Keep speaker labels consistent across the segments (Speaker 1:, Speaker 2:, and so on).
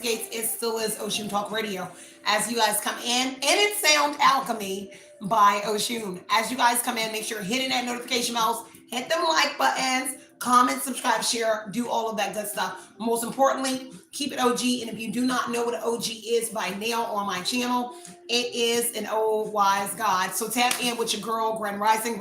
Speaker 1: Gates, it still is Oshun Talk Radio. As you guys come in, and it's Sound Alchemy by Oshun. As you guys come in, make sure you're hitting that notification bells, hit them like buttons, comment, subscribe, share, do all of that good stuff. Most importantly, keep it OG. And if you do not know what an OG is by now on my channel, it is an old wise God. So tap in with your girl, Grand Rising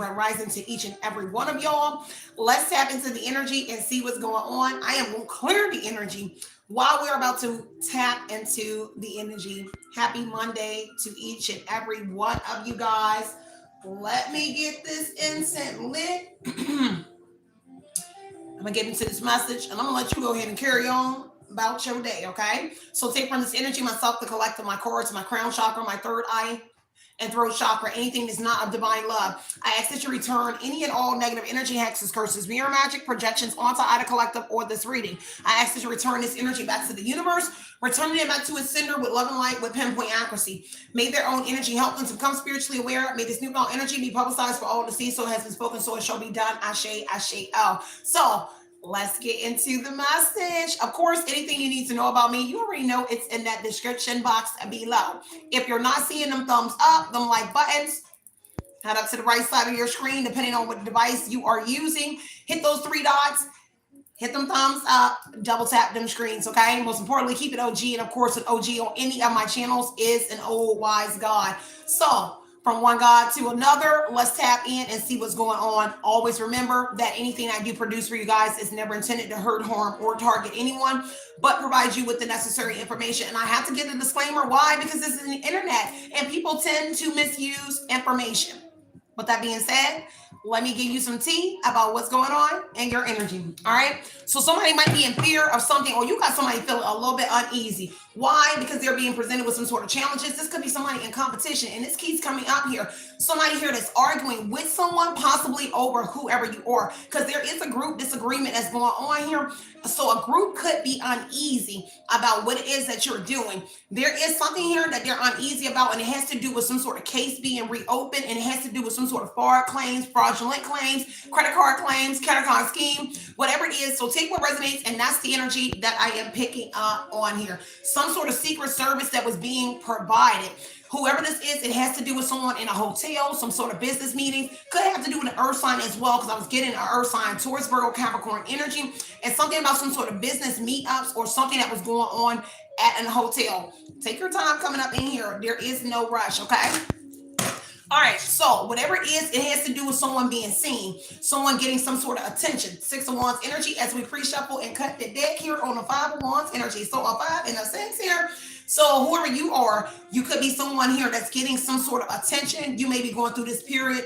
Speaker 1: to each and every one of y'all. Let's tap into the energy and see what's going on. I am going to clear the energy while we're about to tap into the energy. Happy Monday to each and every one of you guys. Let me get this incense lit. I'm gonna get into this message and I'm gonna let you go ahead and carry on about your day, okay? So take from this energy myself, the collective, my cords, my crown chakra, my third eye, and throat chakra, anything that's not of divine love. I ask that you return any and all negative energy, hexes, curses, mirror magic, projections onto either collective or this reading. I ask that you return this energy back to the universe, returning it back to its sender with love and light with pinpoint accuracy. May their own energy help them to become spiritually aware. May this newfound energy be publicized for all to see. So it has been spoken, so it shall be done. Ashe, ashe, oh. So let's get into the message. Of course, anything you need to know about me, you already know it's in that description box below. If you're not seeing them thumbs up, them like buttons, head up to the right side of your screen, depending on what device you are using. Hit those three dots, hit them thumbs up, double tap them screens, okay? Most importantly, keep it OG. And of course, an OG on any of my channels is an old wise God. So from one God to another, let's tap in and see what's going on. Always remember that anything I do produce for you guys is never intended to hurt, harm, or target anyone, but provide you with the necessary information. And I have to give a disclaimer. Why? Because this is the internet and people tend to misuse information. With that being said, let me give you some tea about what's going on in your energy. All right. So somebody might be in fear of something, or you got somebody feeling a little bit uneasy. Why? Because they're being presented with some sort of challenges. This could be somebody in competition, and this keeps coming up here. Somebody here that's arguing with someone, possibly over whoever you are, because there is a group disagreement that's going on here. So a group could be uneasy about what it is that you're doing. There is something here that they're uneasy about, and it has to do with some sort of case being reopened, and it has to do with some sort of fraud claims, fraudulent claims, credit card claims, credit card scheme, whatever it is. So take what resonates, and that's the energy that I am picking up on here. Some sort of secret service that was being provided. Whoever this is, it has to do with someone in a hotel, some sort of business meeting. Could have to do with an earth sign as well, because I was getting an earth sign, Taurus, Virgo, Capricorn energy, and something about some sort of business meetups or something that was going on at a hotel. Take your time coming up in here. There is no rush, okay? All right, so whatever it is, it has to do with someone being seen, someone getting some sort of attention. Six of Wands energy as we pre-shuffle and cut the deck here on the Five of Wands energy. So a 5 and a 6 here. So whoever you are, you could be someone here that's getting some sort of attention. You may be going through this period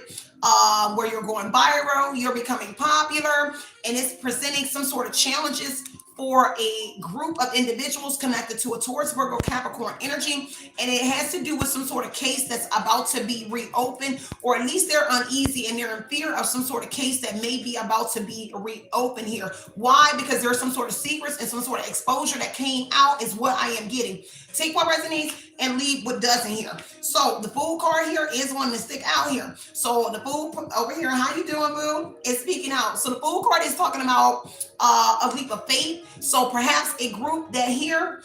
Speaker 1: where you're going viral, you're becoming popular, and it's presenting some sort of challenges for a group of individuals connected to a Taurus, Virgo, Capricorn energy. And it has to do with some sort of case that's about to be reopened, or at least they're uneasy and they're in fear of some sort of case that may be about to be reopened here. Why? Because there's some sort of secrets and some sort of exposure that came out is what I am getting. Take what resonates and leave what doesn't here. So the Fool card here is one to stick out here. So the Fool over here, how you doing, boo? Is speaking out. So the Fool card is talking about a leap of faith. So perhaps a group that here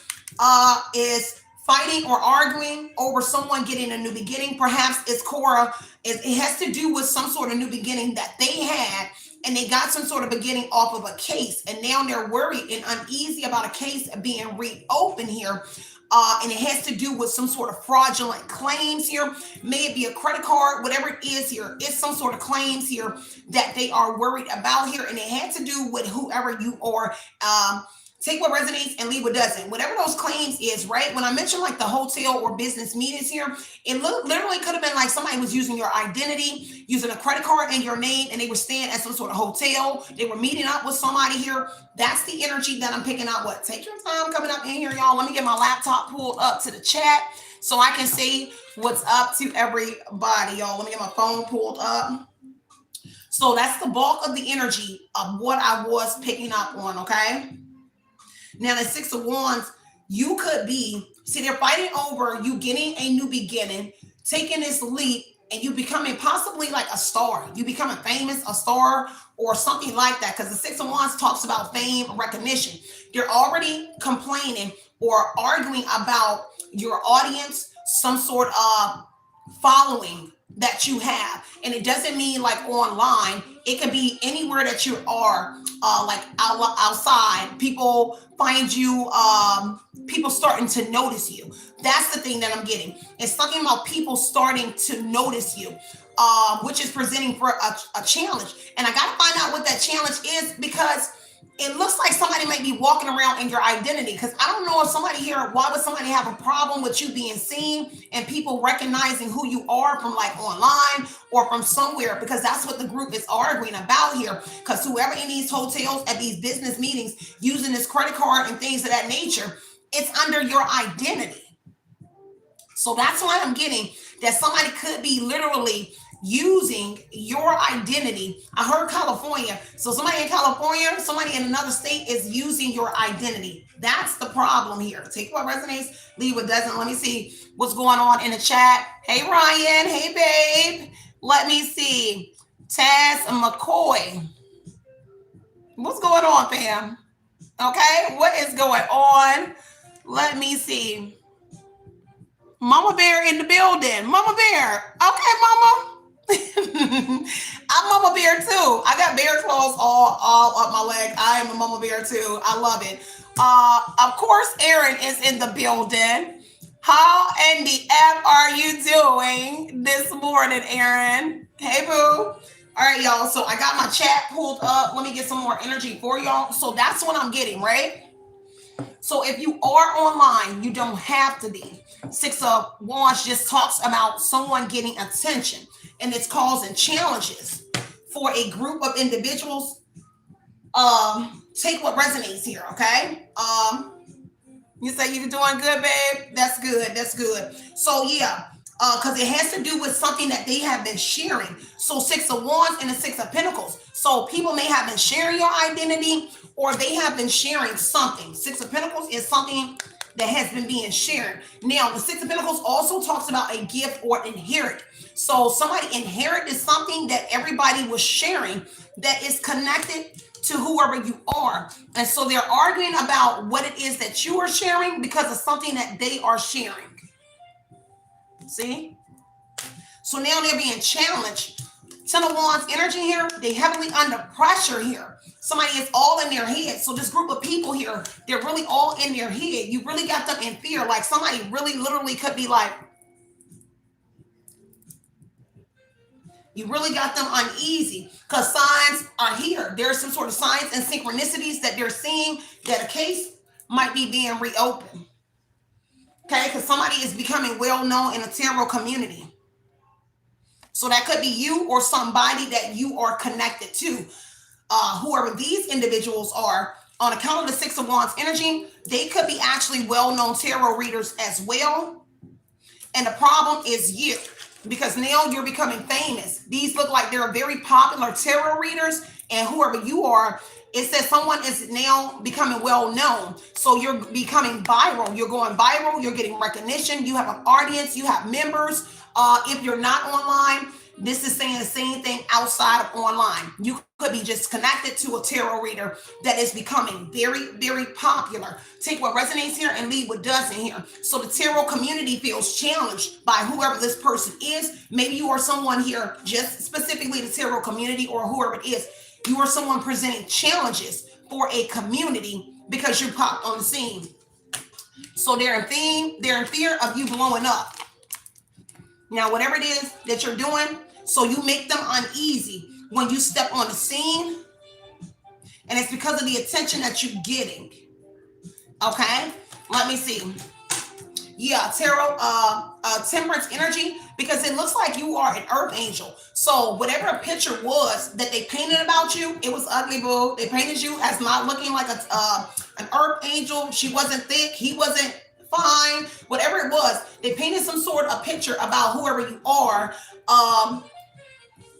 Speaker 1: is fighting or arguing over someone getting a new beginning. Perhaps it's Cora. It has to do with some sort of new beginning that they had, and they got some sort of beginning off of a case, and now they're worried and uneasy about a case being reopened here. And it has to do with some sort of fraudulent claims here. May it be a credit card, whatever it is here. It's some sort of claims here that they are worried about here. And it had to do with whoever you are. Take what resonates and leave what doesn't. Whatever those claims is, right? When I mentioned like the hotel or business meetings here, it literally could have been like somebody was using your identity, using a credit card and your name, and they were staying at some sort of hotel. They were meeting up with somebody here. That's the energy that I'm picking up. What? Take your time coming up in here, y'all. Let me get my laptop pulled up to the chat so I can see what's up to everybody, y'all. Let me get my phone pulled up. So that's the bulk of the energy of what I was picking up on, okay? Now, the Six of Wands, you could be, see, they're fighting over you getting a new beginning, taking this leap, and you becoming possibly like a star. You becoming famous, a star, or something like that, because the Six of Wands talks about fame, recognition. They're already complaining or arguing about your audience, some sort of following that you have. And it doesn't mean like online, it could be anywhere that you are, like outside. People find you, people starting to notice you. That's the thing that I'm getting. It's talking about people starting to notice you, which is presenting for a challenge. And I got to find out what that challenge is, because it looks like somebody might be walking around in your identity. Because I don't know if somebody here, why would somebody have a problem with you being seen and people recognizing who you are from like online or from somewhere? Because that's what the group is arguing about here. Because whoever in these hotels, at these business meetings, using this credit card and things of that nature, it's under your identity. So that's why I'm getting that somebody could be literally using your identity. I heard California. So somebody in California, somebody in another state is using your identity. That's the problem here. Take what resonates, leave what doesn't. Let me see what's going on in the chat. Hey, Ryan. Hey, babe. Let me see. Taz McCoy. What's going on, fam? Okay. What is going on? Let me see. Mama Bear in the building. Mama Bear. Okay, Mama. I'm Mama Bear too. I got bear claws all up my leg. I am a Mama Bear too. I love it. Of course, Aaron is in the building. How in the F are you doing this morning, Aaron? Hey, boo. All right, y'all. So I got my chat pulled up. Let me get some more energy for y'all. So that's what I'm getting, right? So if you are online, you don't have to be. Six of Wands just talks about someone getting attention, and it's causing challenges for a group of individuals. Take what resonates here, okay? You say you're doing good, babe? That's good. That's good. So yeah, because it has to do with something that they have been sharing. So Six of Wands and the Six of Pentacles. So people may have been sharing your identity, or they have been sharing something. Six of Pentacles is something that has been being shared. Now, the Six of Pentacles also talks about a gift or inherit. So somebody inherited something that everybody was sharing that is connected to whoever you are. And so they're arguing about what it is that you are sharing because of something that they are sharing. See? So now they're being challenged. Ten of Wands energy here, they heavily under pressure here. Somebody is all in their head. So this group of people here, they're really all in their head. You really got them in fear. Like somebody really literally could be like, you really got them uneasy because signs are here. There's some sort of signs and synchronicities that they're seeing that a case might be being reopened. Okay, because somebody is becoming well known in the tarot community. So that could be you or somebody that you are connected to. Whoever these individuals are, on account of the Six of Wands energy, they could be actually well-known tarot readers as well. And the problem is you, because now you're becoming famous. These look like they're very popular tarot readers, and whoever you are, it says someone is now becoming well-known. So you're becoming viral. You're going viral. You're getting recognition. You have an audience. You have members. If you're not online, this is saying the same thing outside of online. You could be just connected to a tarot reader that is becoming very, very popular. Take what resonates here and leave what doesn't here. So the tarot community feels challenged by whoever this person is. Maybe you are someone here, just specifically the tarot community or whoever it is. You are someone presenting challenges for a community because you popped on the scene. So they're in fear of you blowing up. Now, whatever it is that you're doing, so you make them uneasy when you step on the scene, and it's because of the attention that you're getting. Okay, let me see. Yeah, tarot, temperance energy, because it looks like you are an earth angel. So whatever a picture was that they painted about you, it was ugly, boo. They painted you as not looking like an earth angel. She wasn't thick. He wasn't fine. Whatever it was, they painted some sort of picture about whoever you are.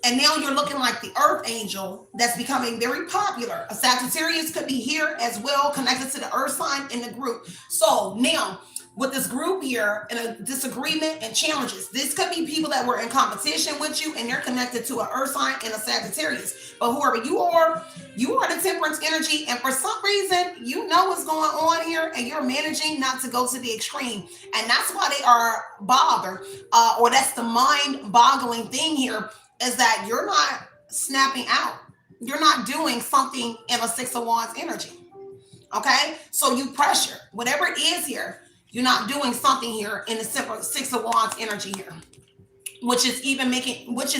Speaker 1: And now you're looking like the earth angel that's becoming very popular. A Sagittarius could be here as well, connected to the earth sign in the group. So now with this group here and a disagreement and challenges. This could be people that were in competition with you and they're connected to an earth sign and a Sagittarius. But whoever you are the temperance energy. And for some reason, you know what's going on here and you're managing not to go to the extreme. And that's why they are bothered, or that's the mind boggling thing here, is that you're not snapping out. You're not doing something in a Six of Wands energy. Okay? So you pressure. Whatever it is here, you're not doing something here in the Six of Wands energy here, which is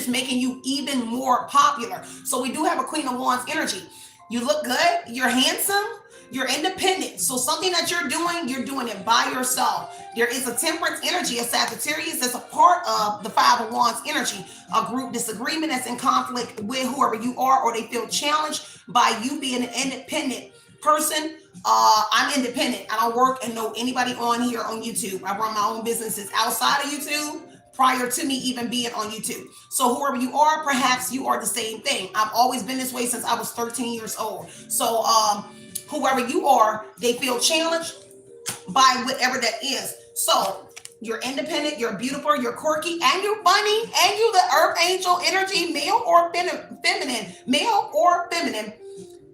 Speaker 1: making you even more popular. So we do have a Queen of Wands energy. You look good, you're handsome, you're independent. So something that you're doing it by yourself. There is a temperance energy, a Sagittarius that's a part of the Five of Wands energy, a group disagreement that's in conflict with whoever you are, or they feel challenged by you being an independent person. I'm independent. I don't work and know anybody on here on YouTube. I run my own businesses outside of YouTube prior to me even being on YouTube. So whoever you are, perhaps you are the same thing. I've always been this way since I was 13 years old. So whoever you are, they feel challenged by whatever that is. So you're independent, you're beautiful, you're quirky, and you're funny, and you the earth angel energy, male or feminine,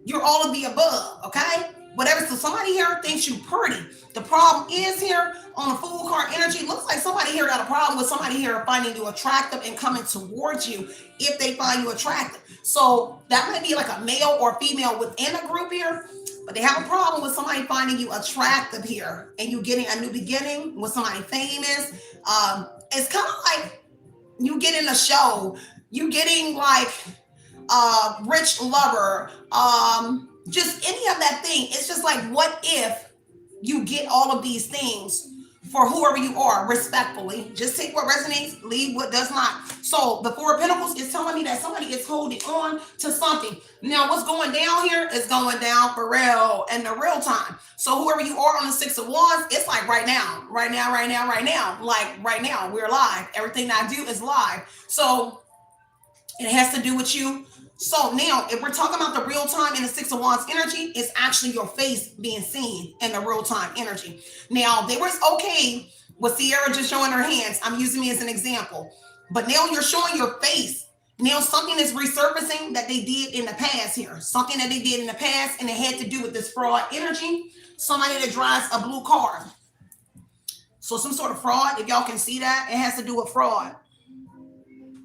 Speaker 1: you're all of the above, okay? Whatever. So somebody here thinks you pretty. The problem is here on the Fool card energy, looks like somebody here got a problem with somebody here finding you attractive and coming towards you if they find you attractive. So that might be like a male or female within a group here, but they have a problem with somebody finding you attractive here and you getting a new beginning with somebody famous. It's kind of like you getting a show, you getting like rich lover, just any of that thing. It's just like, what if you get all of these things for whoever you are, respectfully? Just take what resonates, leave what does not. So the Four of Pentacles is telling me that somebody is holding on to something. Now what's going down here is going down for real in the real time. So whoever you are on the Six of Wands, it's like right now, like right now, we're live. Everything that I do is live. So it has to do with you. So now, if we're talking about the real time in the Six of Wands energy, it's actually your face being seen in the real time energy. Now, they was okay with Sierra just showing her hands. I'm using me as an example. But now you're showing your face. Now something is resurfacing that they did in the past here. Something that they did in the past, and it had to do with this fraud energy. Somebody that drives a blue car. So some sort of fraud, if y'all can see that, it has to do with fraud.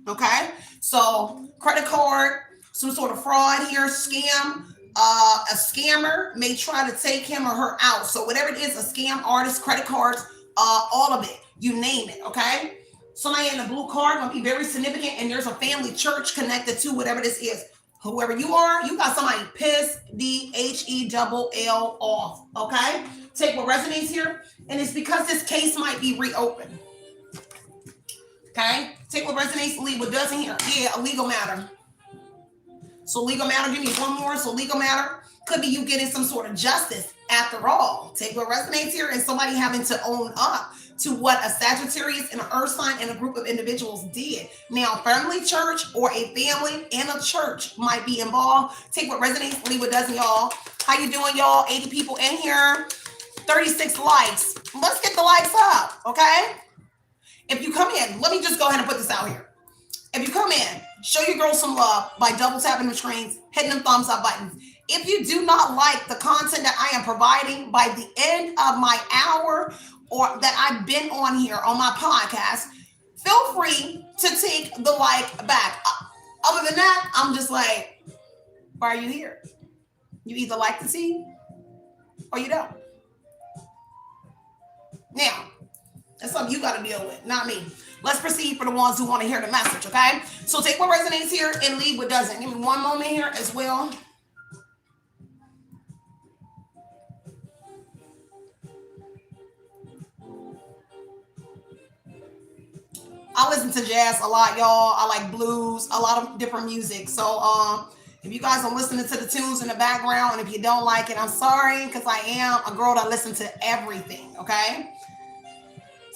Speaker 1: Okay? So credit card, some sort of fraud here, scam. A scammer may try to take him or her out. So whatever it is, a scam artist, credit cards, all of it, you name it, okay? Somebody in a blue card gonna be very significant, and there's a family church connected to whatever this is. Whoever you are, you got somebody pissed, DHELL off, okay? Take what resonates here, and it's because this case might be reopened, okay? Take what resonates, leave what doesn't here. Yeah, a legal matter. So legal matter, give me one more. So legal matter could be you getting some sort of justice after all. Take what resonates here, and somebody having to own up to what a Sagittarius and an earth sign and a group of individuals did. Now, family church or a family and a church might be involved. Take what resonates, leave what doesn't, y'all. How you doing, y'all? 80 people in here, 36 likes. Let's get the likes up, okay? If you come in, let me just go ahead and put this out here. If you come in, show your girl some love by double tapping the screens, hitting them thumbs up buttons. If you do not like the content that I am providing by the end of my hour or that I've been on here on my podcast, feel free to take the like back. Other than that, I'm just like, why are you here? You either like to see or you don't. Now, that's something you got to deal with, not me. Let's proceed for the ones who want to hear the message, okay? So take what resonates here and leave what doesn't. Give me one moment here as well. I listen to jazz a lot, y'all. I like blues, a lot of different music. So if you guys are listening to the tunes in the background, and if you don't like it, I'm sorry, because I am a girl that listens to everything, okay?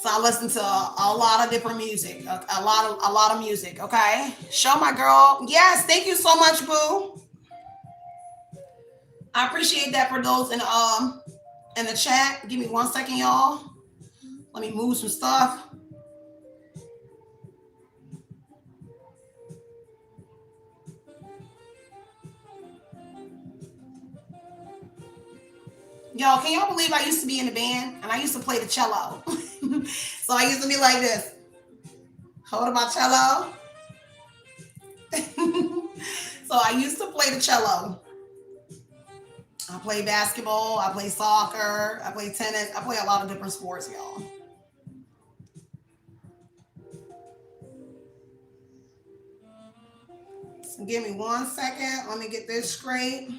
Speaker 1: So I listen to a lot of different music, a lot of music, okay? Show my girl. Yes, thank you so much, boo. I appreciate that for those in the chat. Give me 1 second, y'all. Let me move some stuff. Y'all, can y'all believe I used to be in the band and I used to play the cello? So I used to be like this. Holding my cello. So I used to play the cello. I play basketball, I play soccer, I play tennis, I play a lot of different sports, y'all. So give me 1 second. Let me get this straight.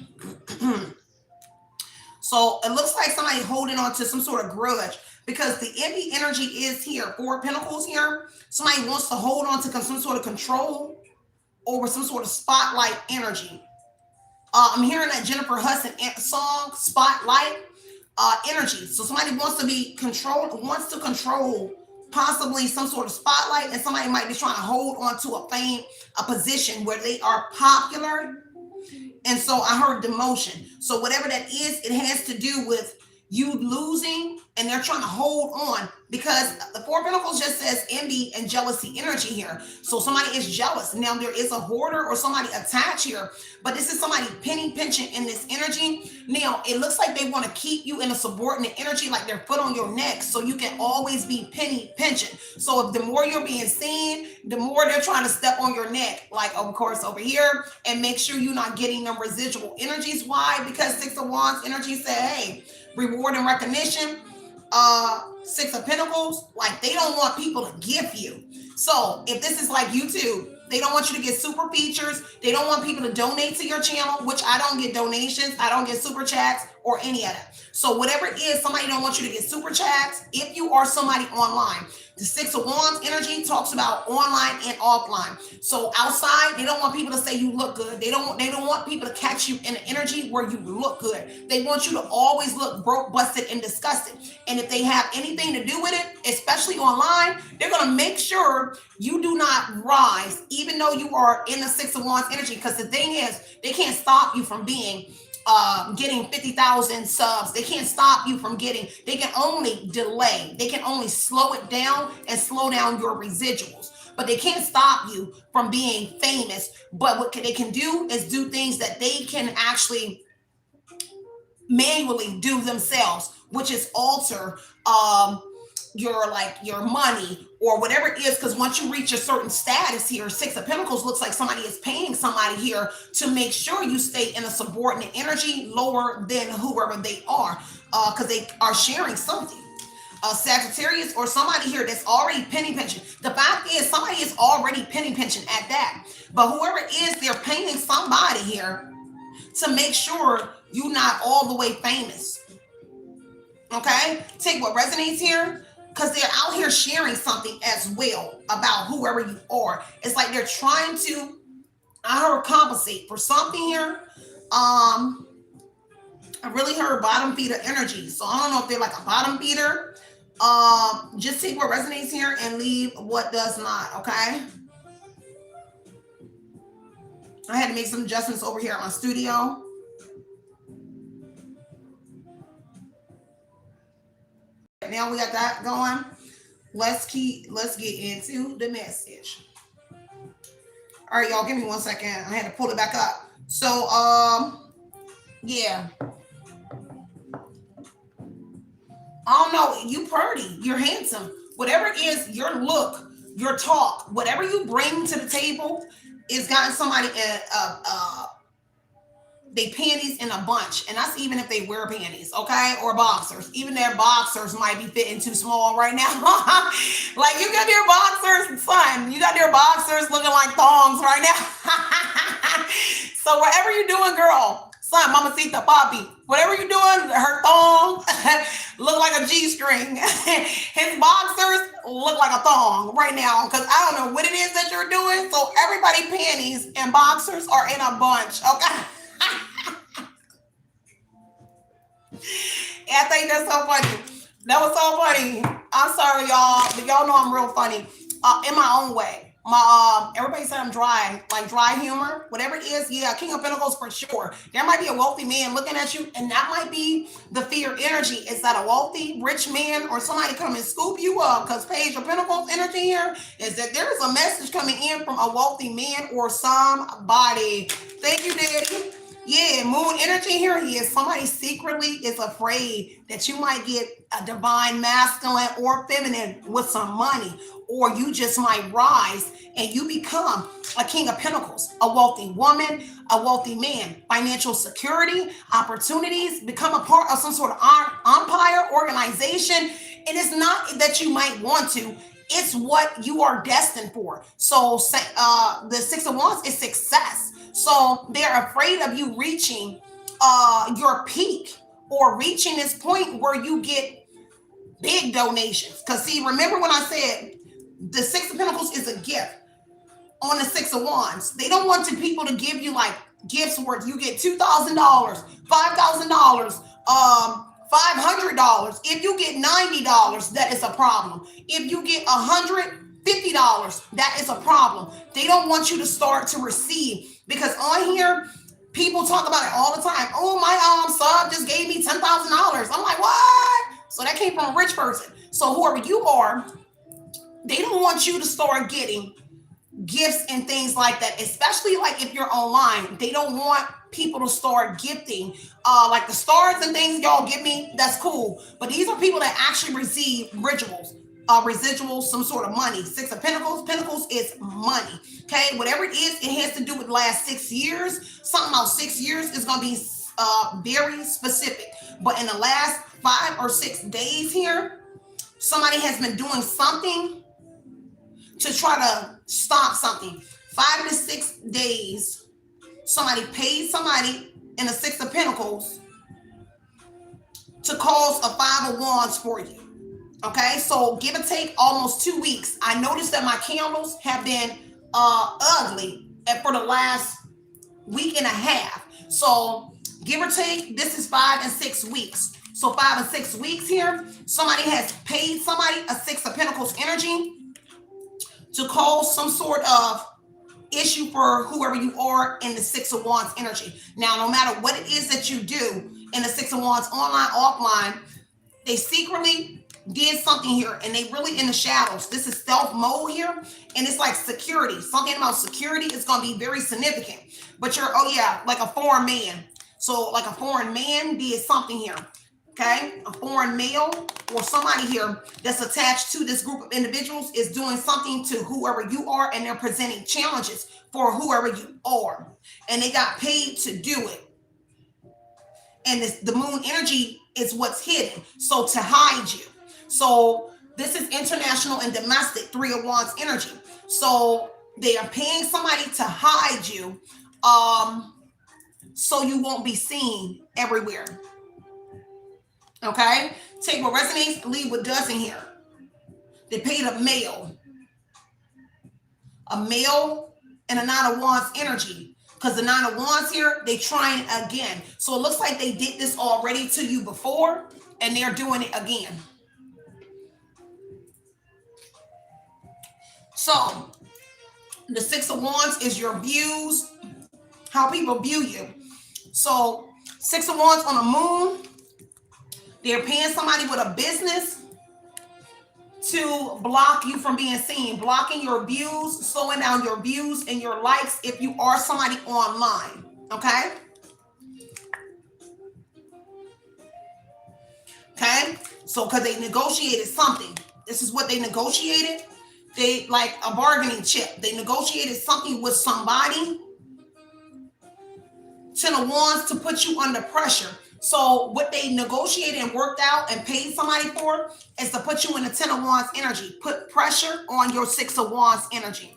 Speaker 1: So it looks like somebody holding on to some sort of grudge because the envy energy is here. 4 of Pentacles here. Somebody wants to hold on to some sort of control over some sort of spotlight energy. I'm hearing that Jennifer Hudson song, Spotlight energy. So somebody wants to be controlled, wants to control possibly some sort of spotlight, and somebody might be trying to hold on to a fame, a position where they are popular. And so I heard demotion. So whatever that is, it has to do with you losing, and they're trying to hold on because the 4 of Pentacles just says envy and jealousy energy here. So somebody is jealous. Now there is a hoarder or somebody attached here, but this is somebody penny pinching in this energy. Now it looks like they want to keep you in a subordinate energy, like their foot on your neck, so you can always be penny pinching. So if the more you're being seen, the more they're trying to step on your neck, like of course over here, and make sure you're not getting them residual energies. Why? Because 6 of Wands energy said, hey, reward and recognition. 6 of Pentacles, like they don't want people to gift you. So if this is like YouTube, they don't want you to get super features. They don't want people to donate to your channel, which I don't get donations. I don't get super chats or any of that. So whatever it is, somebody don't want you to get super chats if you are somebody online. The 6 of Wands energy talks about online and offline. So outside, they don't want people to say you look good. They don't want people to catch you in an energy where you look good. They want you to always look broke, busted, and disgusted. And if they have anything to do with it, especially online, they're going to make sure you do not rise, even though you are in the 6 of Wands energy. Because the thing is, they can't stop you from being getting 50,000 subs. They can't stop you from getting, they can only delay. They can only slow it down and slow down your residuals. But they can't stop you from being famous. But what they can do is do things that they can actually manually do themselves, which is alter your money or whatever it is. Because once you reach a certain status here, 6 of Pentacles looks like somebody is paying somebody here to make sure you stay in a subordinate energy lower than whoever they are, because they are sharing something. Sagittarius or somebody here that's already penny pinching. The fact is somebody is already penny pinching at that, but whoever it is, they're paying somebody here to make sure you're not all the way famous. Okay, take what resonates here, because they're out here sharing something as well about whoever you are. It's like they're trying to, I heard, compensate for something here. I really heard bottom feeder energy. So I don't know if they're like a bottom feeder. Just take what resonates here and leave what does not, okay? I had to make some adjustments over here at my studio. Now we got that going. Let's get into the message. All right, y'all, give me 1 second. I had to pull it back up. So, yeah. I don't know. You pretty. You're handsome. Whatever it is, your look, your talk, whatever you bring to the table is gotten somebody they panties in a bunch, and that's even if they wear panties, okay, or boxers. Even their boxers might be fitting too small right now. Like you got your boxers, son. You got your boxers looking like thongs right now. So whatever you're doing, girl, son, mamacita, papi, whatever you're doing, her thong look like a G-string. His boxers look like a thong right now, because I don't know what it is that you're doing. So everybody panties and boxers are in a bunch, okay? Yeah, I think that's so funny. That was so funny. I'm sorry, y'all, but y'all know I'm real funny in my own way. My everybody said I'm dry, like dry humor, whatever it is. Yeah, King of Pentacles for sure. There might be a wealthy man looking at you, and that might be the fear energy. Is that a wealthy, rich man or somebody come and scoop you up? Because Page of Pentacles energy here is that there is a message coming in from a wealthy man or somebody. Thank you, Daddy. Yeah, moon energy here is somebody secretly is afraid that you might get a divine masculine or feminine with some money, or you just might rise and you become a King of Pentacles, a wealthy woman, a wealthy man, financial security, opportunities, become a part of some sort of empire, organization. And it's not that you might want to, it's what you are destined for. So the Six of Wands is success. So they're afraid of you reaching your peak or reaching this point where you get big donations. Because see, remember when I said the Six of Pentacles is a gift on the Six of Wands. They don't want people to give you like gifts where you get $2,000, $5,000, $500. If you get $90, that is a problem. If you get $150, that is a problem. They don't want you to start to receive, because on here, people talk about it all the time. Oh, my sub just gave me $10,000. I'm like, what? So that came from a rich person. So whoever you are, they don't want you to start getting gifts and things like that, especially like if you're online. They don't want people to start gifting like the stars and things y'all give me. That's cool, but these are people that actually receive residuals, some sort of money. Six of Pentacles is money. Okay, whatever it is, it has to do with the last 6 years. Something about 6 years is going to be very specific, but in the last 5 or 6 days here, somebody has been doing something to try to stop something. 5 to 6 days, somebody paid somebody in the Six of Pentacles to cause a Five of Wands for you. Okay, so give or take almost 2 weeks. I noticed that my candles have been ugly for the last week and a half. So give or take, this is 5 and 6 weeks. So 5 and 6 weeks here, somebody has paid somebody a Six of Pentacles energy to cause some sort of issue for whoever you are in the Six of Wands energy. Now, no matter what it is that you do in the Six of Wands, online, offline, they secretly did something here, and they really in the shadows. This is stealth mode here, and it's like security. Something about security is going to be very significant. But you're, oh yeah, like a foreign man. So like a foreign man did something here. Okay, a foreign male or somebody here that's attached to this group of individuals is doing something to whoever you are, and they're presenting challenges for whoever you are, and they got paid to do it. And the moon energy is what's hidden, so to hide you. So this is international and domestic, Three of Wands energy. So they are paying somebody to hide you, so you won't be seen everywhere. Okay, take what resonates, leave what doesn't here. They paid a male and a Nine of Wands energy, because the Nine of Wands here, they trying again. So it looks like they did this already to you before, and they're doing it again. So the Six of Wands is your views, how people view you. So Six of Wands on the moon, they're paying somebody with a business to block you from being seen, blocking your views, slowing down your views and your likes if you are somebody online. Okay? Okay? So because they negotiated something. This is what they negotiated. They like a bargaining chip. They negotiated something with somebody. Ten of Wands to put you under pressure. So what they negotiated and worked out and paid somebody for is to put you in the Ten of Wands energy. Put pressure on your Six of Wands energy.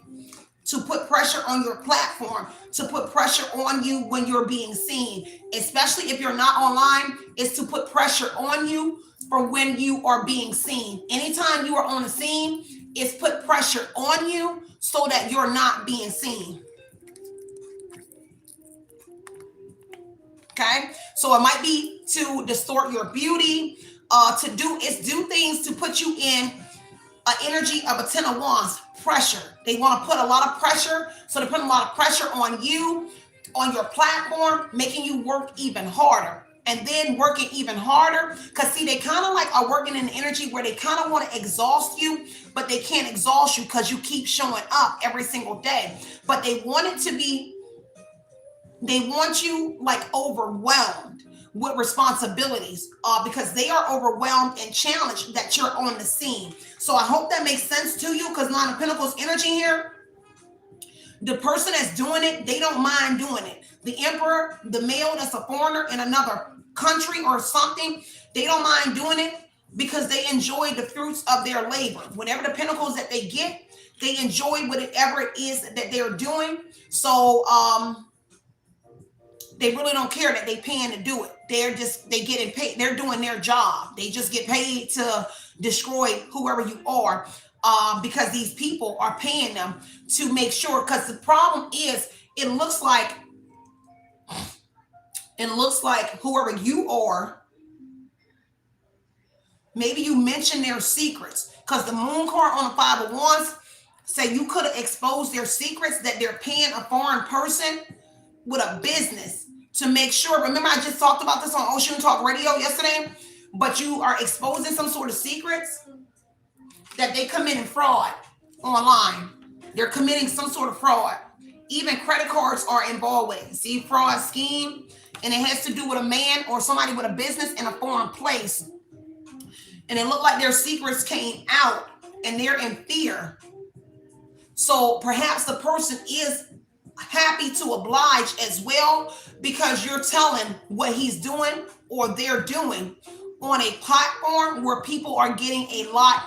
Speaker 1: To put pressure on your platform. To put pressure on you when you're being seen. Especially if you're not online, is to put pressure on you for when you are being seen. Anytime you are on the scene, it's put pressure on you so that you're not being seen. Okay, so it might be to distort your beauty, to do things to put you in an energy of a Ten of Wands, pressure. They want to put a lot of pressure. So they're putting a lot of pressure on you, on your platform, making you work even harder. And then working even harder. Because see, they kind of like are working in energy where they kind of want to exhaust you, but they can't exhaust you because you keep showing up every single day. But they want it to be, they want you like overwhelmed with responsibilities because they are overwhelmed and challenged that you're on the scene. So I hope that makes sense to you, because Nine of Pentacles energy here, the person that's doing it, they don't mind doing it. The emperor, the male that's a foreigner in another country or something, they don't mind doing it because they enjoy the fruits of their labor. Whatever the pentacles that they get, they enjoy whatever it is that they're doing. So they really don't care that they paying to do it. They getting paid. They're doing their job. They just get paid to destroy whoever you are, because these people are paying them to make sure. Because the problem is, it looks like whoever you are, maybe you mention their secrets, because the moon card on the Five of Wands say you could have exposed their secrets, that they're paying a foreign person with a business to make sure. Remember, I just talked about this on Oshun Talk Radio yesterday, but you are exposing some sort of secrets that they committing fraud online. They're committing some sort of fraud. Even credit cards are involved with it. See, fraud scheme, and it has to do with a man or somebody with a business in a foreign place. And it looked like their secrets came out and they're in fear. So perhaps the person is happy to oblige as well, because you're telling what he's doing or they're doing on a platform where people are getting a lot,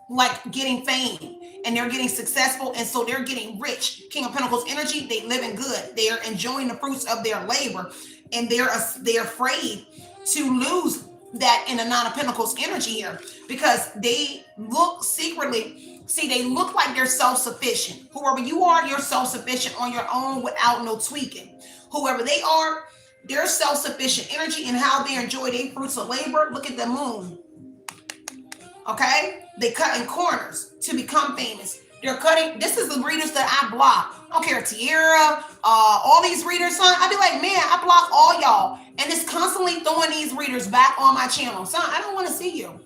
Speaker 1: like getting fame, and they're getting successful, and so they're getting rich. King of Pentacles energy, they living good. They're enjoying the fruits of their labor, and they're afraid to lose that in the Nine of Pentacles energy here, because they look secretly. See, they look like they're self-sufficient. Whoever you are, you're self-sufficient on your own without no tweaking. Whoever they are, they're self-sufficient energy in how they enjoy their fruits of labor. Look at the moon. Okay? They cut in corners to become famous. They're cutting. This is the readers that I block. I don't care, Tierra, all these readers, son. I'd be like, man, I block all y'all. And it's constantly throwing these readers back on my channel. Son, I don't want to see you.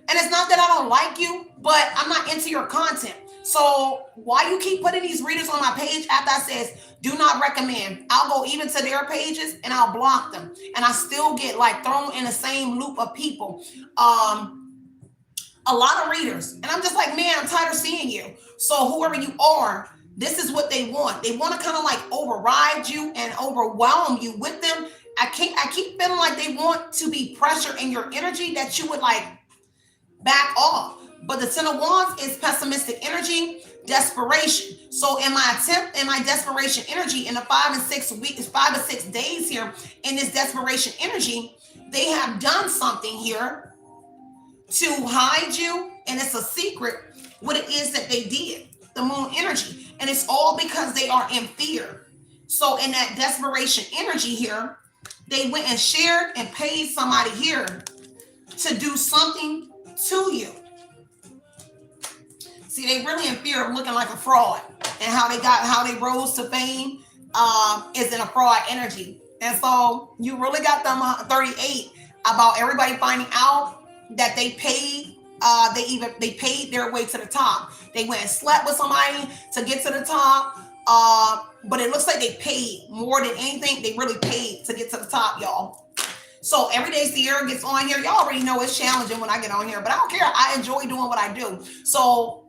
Speaker 1: And it's not that I don't like you, but I'm not into your content. So why you keep putting these readers on my page after I says, do not recommend? I'll go even to their pages and I'll block them. And I still get like thrown in the same loop of people. A lot of readers. And I'm just like, man, I'm tired of seeing you. So whoever you are, this is what they want. They want to kind of like override you and overwhelm you with them. I keep feeling like they want to be pressure in your energy that you would like back off. But the Ten of Wands is pessimistic energy, desperation. So in my desperation energy, in the 5 and 6 weeks, 5 to 6 days here, in this desperation energy, they have done something here to hide you. And it's a secret what it is that they did, the moon energy. And it's all because they are in fear. So in that desperation energy here, they went and shared and paid somebody here to do something to you. See, they really in fear of looking like a fraud, and how they rose to fame is in a fraud energy. And so you really got them 38 about everybody finding out that they paid. They paid their way to the top. They went and slept with somebody to get to the top. But it looks like they paid more than anything. They really paid to get to the top, y'all. So every day Sierra gets on here. Y'all already know it's challenging when I get on here, but I don't care. I enjoy doing what I do. So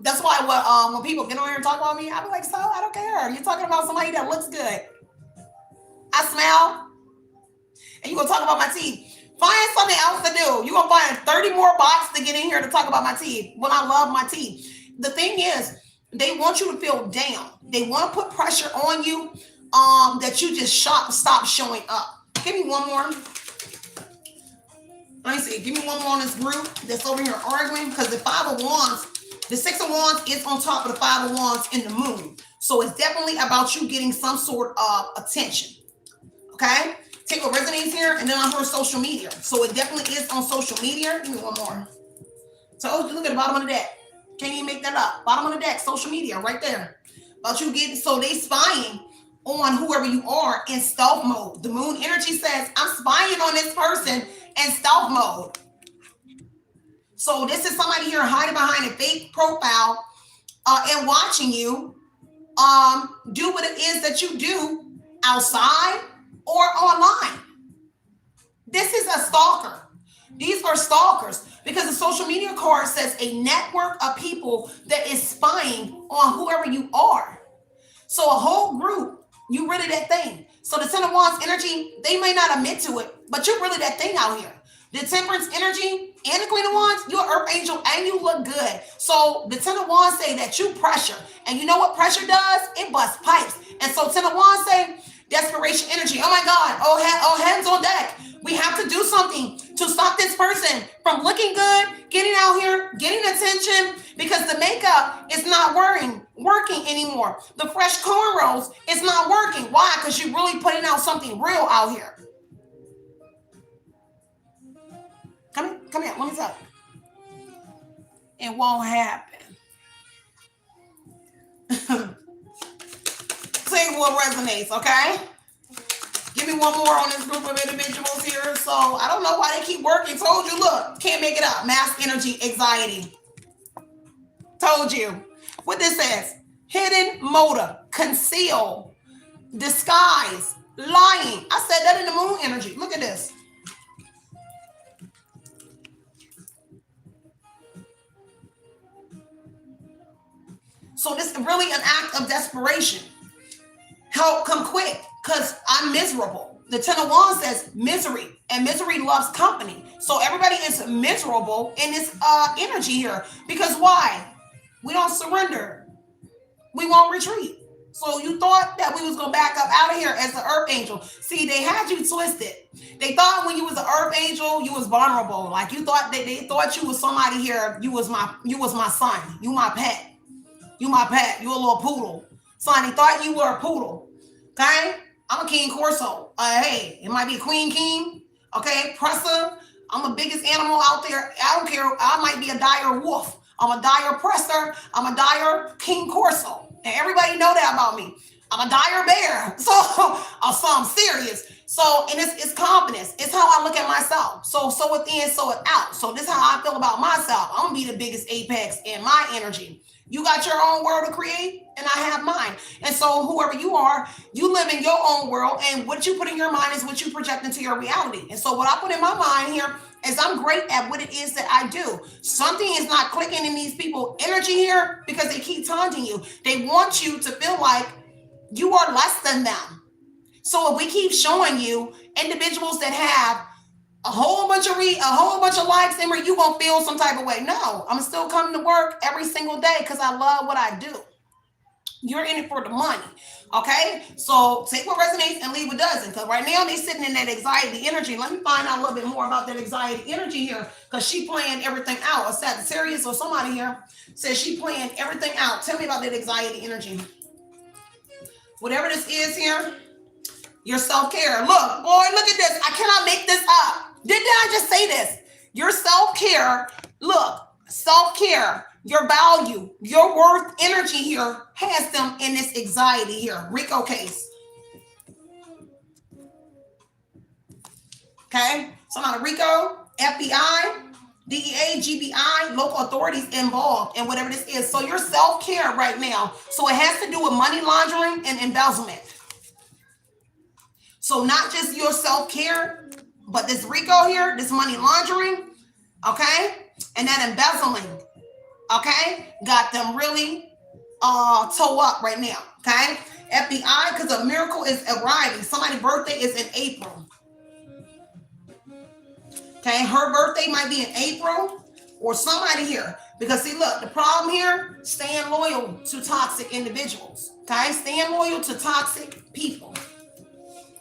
Speaker 1: that's why when people get on here and talk about me, I be like, so I don't care. You're talking about somebody that looks good. I smell, and you're gonna talk about my teeth. Find something else to do. You're gonna find 30 more bots to get in here to talk about my teeth when I love my teeth. The thing is, they want you to feel down. They want to put pressure on you that you just stop showing up. Give me one more. Let me see. Give me one more on this group that's over here arguing, because the 5 of Wands, the 6 of Wands is on top of the 5 of Wands in the moon. So it's definitely about you getting some sort of attention. Okay? Take what resonates here, and then on her social media. So it definitely is on social media. Give me one more. Told you, look at the bottom of the deck. Can't even make that up. Bottom of the deck, social media, right there. About you getting, so they spying on whoever you are in stealth mode. The moon energy says, I'm spying on this person in stealth mode. So this is somebody here hiding behind a fake profile and watching you do what it is that you do outside or online. This is a stalker. These are stalkers because the social media card says a network of people that is spying on whoever you are. So a whole group, you really that thing. So the Ten of Wands energy, they may not admit to it, but you're really that thing out here. The Temperance energy and the Queen of Wands, you're an Earth angel and you look good. So the Ten of Wands say that you pressure. And you know what pressure does? It busts pipes. And so Ten of Wands say desperation energy. Oh my God. Oh, hands on deck. We have to do something to stop this person from looking good, getting out here, getting attention, because the makeup is not working anymore. The fresh cornrows is not working. Why? Because you're really putting out something real out here. Come here, let me tell you. It won't happen. Say what resonates, okay? Give me one more on this group of individuals here. So I don't know why they keep working. Told you, look, can't make it up. Mask energy, anxiety. Told you. What this says, hidden motive, conceal, disguise, lying. I said that in the moon energy. Look at this. So this is really an act of desperation. Help come quick, because I'm miserable. The Ten of Wands says misery, and misery loves company. So everybody is miserable in this energy here. Because why? We don't surrender. We won't retreat. So you thought that we was going to back up out of here as the Earth angel. See, they had you twisted. They thought when you was an Earth angel, you was vulnerable. Like you thought they thought you was somebody here. You was my son. You my pet. You my pet. You a little poodle. Son, they thought you were a poodle. Okay? I'm a king corso. Hey, it might be a queen king. Okay? Presser. I'm the biggest animal out there. I don't care. I might be a dire wolf. I'm a dire presser. I'm a dire king corso. And everybody know that about me. I'm a dire bear. So I'm serious. So, and it's confidence. It's how I look at myself. So within, so it out. So this is how I feel about myself. I'm going to be the biggest apex in my energy. You got your own world to create, and I have mine. And so whoever you are, you live in your own world, and what you put in your mind is what you project into your reality. And so what I put in my mind here is I'm great at what it is that I do. Something is not clicking in these people' energy here because they keep taunting you. They want you to feel like you are less than them. So if we keep showing you individuals that have a whole bunch of likes, and where you won't feel some type of way. No, I'm still coming to work every single day because I love what I do. You're in it for the money. Okay? So take what resonates and leave what doesn't. Because right now they're sitting in that anxiety energy. Let me find out a little bit more about that anxiety energy here. Because she playing everything out. A Sagittarius or somebody here says she playing everything out. Tell me about that anxiety energy. Whatever this is here, your self-care. Look, boy, look at this. I cannot make this up. Didn't I just say this? Your self-care, look, self-care, your value, your worth energy here has them in this anxiety here. Rico case. Okay? So now Rico, FBI, DEA, GBI, local authorities involved in whatever this is. So your self-care right now. So it has to do with money laundering and embezzlement. So not just your self-care, but this Rico here, this money laundering, okay? And that embezzling, okay? Got them really toe up right now, okay? FBI, because a miracle is arriving. Somebody's birthday is in April. Okay, her birthday might be in April or somebody here. Because see, look, the problem here, staying loyal to toxic individuals, okay? Staying loyal to toxic people.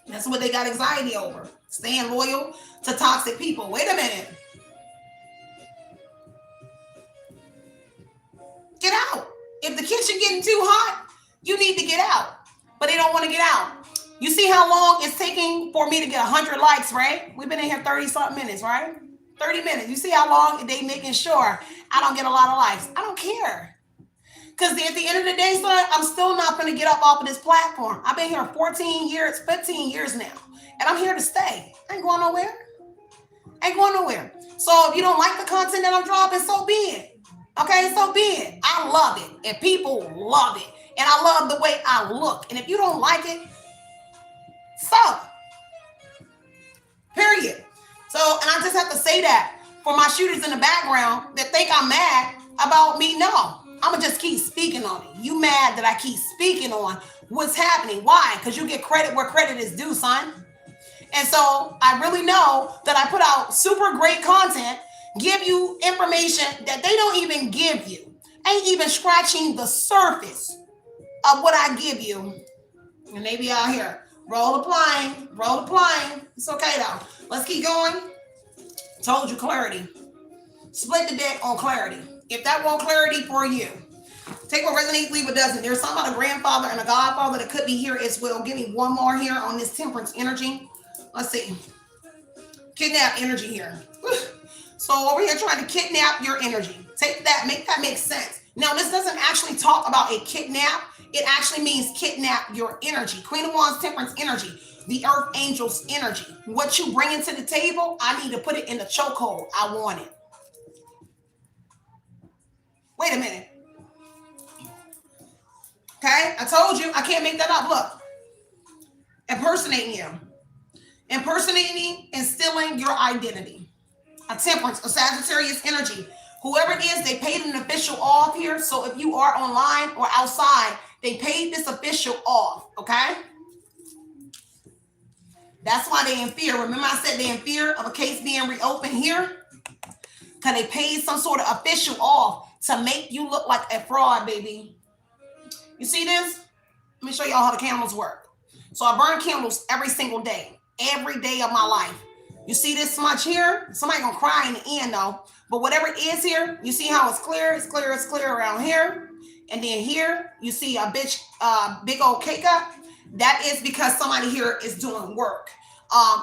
Speaker 1: That's what they got anxiety over. Staying loyal to toxic people. Wait a minute. Get out. If the kitchen getting too hot, you need to get out. But they don't want to get out. You see how long it's taking for me to get 100 likes, right? We've been in here 30-something minutes, right? 30 minutes. You see how long they making sure I don't get a lot of likes. I don't care. Because at the end of the day, son, I'm still not going to get up off of this platform. I've been here 14 years, 15 years now. And I'm here to stay. I ain't going nowhere. Ain't going nowhere. So if you don't like the content that I'm dropping, so be it. Okay, so be it. I love it. And people love it. And I love the way I look. And if you don't like it, so. Period. So, and I just have to say that for my shooters in the background that think I'm mad about me, no. I'm going to just keep speaking on it. You mad that I keep speaking on what's happening. Why? Because you get credit where credit is due, son. And so I really know that I put out super great content, give you information that they don't even give you. Ain't even scratching the surface of what I give you. And they be out here, roll the plane, roll the plane. It's okay though. Let's keep going. Told you clarity. Split the deck on clarity. If that won't clarity for you, take what resonates, leave what doesn't. There's some about a grandfather and a godfather that could be here as well. Give me one more here on this temperance energy. Let's see. Kidnap energy here. So over here trying to kidnap your energy. Take that, make that make sense. Now, this doesn't actually talk about a kidnap. It actually means kidnap your energy. Queen of Wands, temperance energy. The earth angel's energy. What you bring into the table, I need to put it in the chokehold. I want it. Wait a minute. Okay, I told you I can't make that up. Look, impersonating you. Impersonating and stealing your identity. A temperance, a Sagittarius energy. Whoever it is, they paid an official off here. So if you are online or outside, they paid this official off, okay? That's why they in fear. Remember I said they in fear of a case being reopened here? Because they paid some sort of official off to make you look like a fraud, baby. You see this? Let me show y'all how the candles work. So I burn candles every single day of my life. You see this much here? Somebody gonna cry in the end though. But whatever it is here, you see how it's clear? It's clear around here. And then here, you see a big old cake up. That is because somebody here is doing work.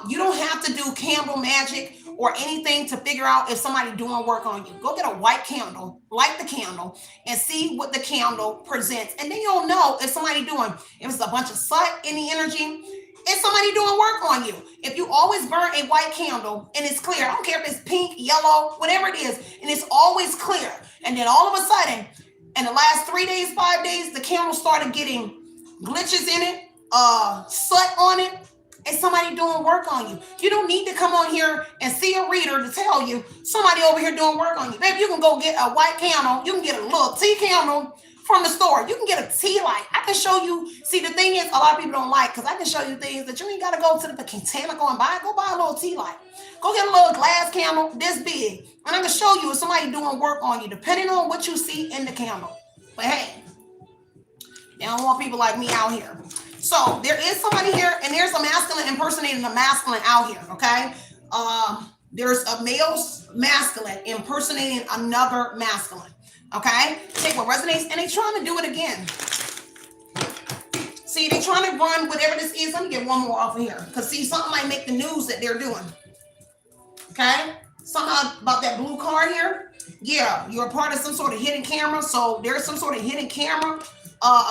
Speaker 1: You don't have to do candle magic or anything to figure out if somebody doing work on you. Go get a white candle, light the candle, and see what the candle presents. And then you'll know if somebody doing, if it's a bunch of sut in the energy, it's somebody doing work on you. If you always burn a white candle and it's clear, I don't care if it's pink, yellow, whatever it is, and it's always clear. And then all of a sudden, in the last 3 days, 5 days, the candle started getting glitches in it, soot on it. It's somebody doing work on you. You don't need to come on here and see a reader to tell you somebody over here doing work on you. Baby, you can go get a white candle. You can get a little tea candle from the store. You can get a tea light. I can show you. See, the thing is, a lot of people don't like, because I can show you things that you ain't got to go to the botanical and buy. Go buy a little tea light. Go get a little glass candle this big. And I can show you if somebody doing work on you, depending on what you see in the candle. But hey, they don't want people like me out here. So there is somebody here, and there's a masculine impersonating a masculine out here, okay? There's a male masculine impersonating another masculine, okay? Take what resonates, and they're trying to do it again. See, they're trying to run whatever this is. Let me get one more off of here, because see, something might make the news that they're doing, okay? Something about that blue card here. Yeah, you're a part of some sort of hidden camera, so there's some sort of hidden camera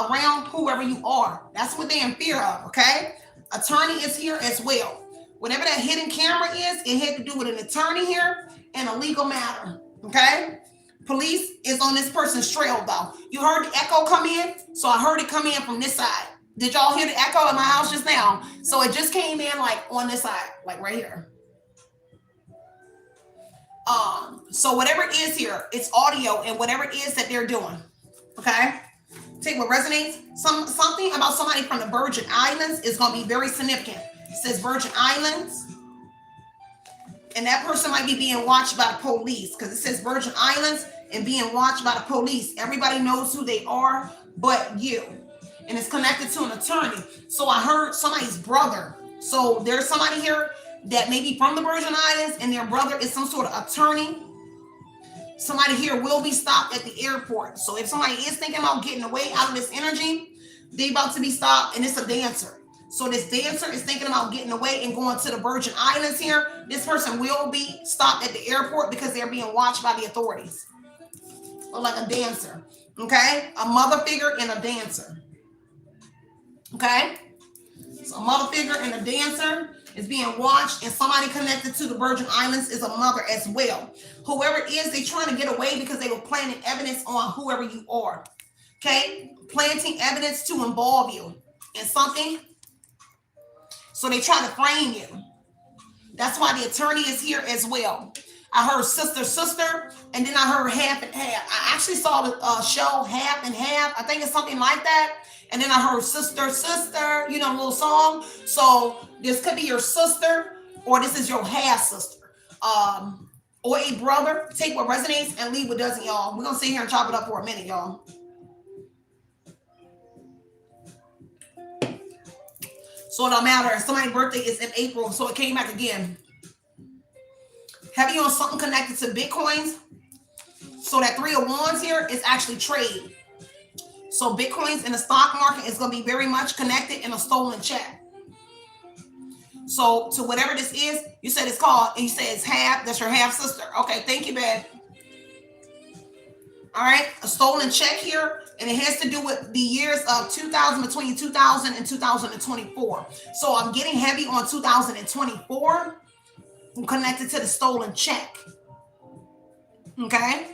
Speaker 1: around whoever you are. That's what they're in fear of, okay? Attorney is here as well. Whatever that hidden camera is, it had to do with an attorney here and a legal matter, okay? Police is on this person's trail, though. You heard the echo come in, so I heard it come in from this side. Did y'all hear the echo in my house just now? So it just came in like on this side, like right here. So whatever it is here, it's audio and whatever it is that they're doing, okay? Take what resonates. Something about somebody from the Virgin Islands is going to be very significant. It says Virgin Islands. And that person might be being watched by the police, because it says Virgin Islands and being watched by the police. Everybody knows who they are but you. And it's connected to an attorney. So I heard somebody's brother. So there's somebody here that may be from the Virgin Islands and their brother is some sort of attorney. Somebody here will be stopped at the airport. So if somebody is thinking about getting away out of this energy, they about to be stopped, and it's a dancer. So this dancer is thinking about getting away and going to the Virgin Islands here. This person will be stopped at the airport because they're being watched by the authorities. Or like a dancer, okay? A mother figure and a dancer, okay? So a mother figure and a dancer is being watched, and somebody connected to the Virgin Islands is a mother as well. Whoever it is, they're trying to get away because they were planting evidence on whoever you are, okay? Planting evidence to involve you in something. So they try to frame you. That's why the attorney is here as well. I heard sister, and then I heard half and half. I actually saw the show Half and Half. I think it's something like that. And then I heard sister, you know, a little song. So this could be your sister, or this is your half sister, or a brother. Take what resonates and leave what doesn't, y'all. We're gonna sit here and chop it up for a minute, y'all. So it don't matter. Somebody's birthday is in April, so it came back again. Heavy on something connected to Bitcoins. So that 3 of Wands here is actually trade. So Bitcoins in the stock market is going to be very much connected in a stolen check. So to whatever this is, you said it's called, and you said it's half, that's your half sister. Okay, thank you, babe. All right, a stolen check here, and it has to do with the years of 2000, between 2000 and 2024. So I'm getting heavy on 2024, connected to the stolen check. Okay?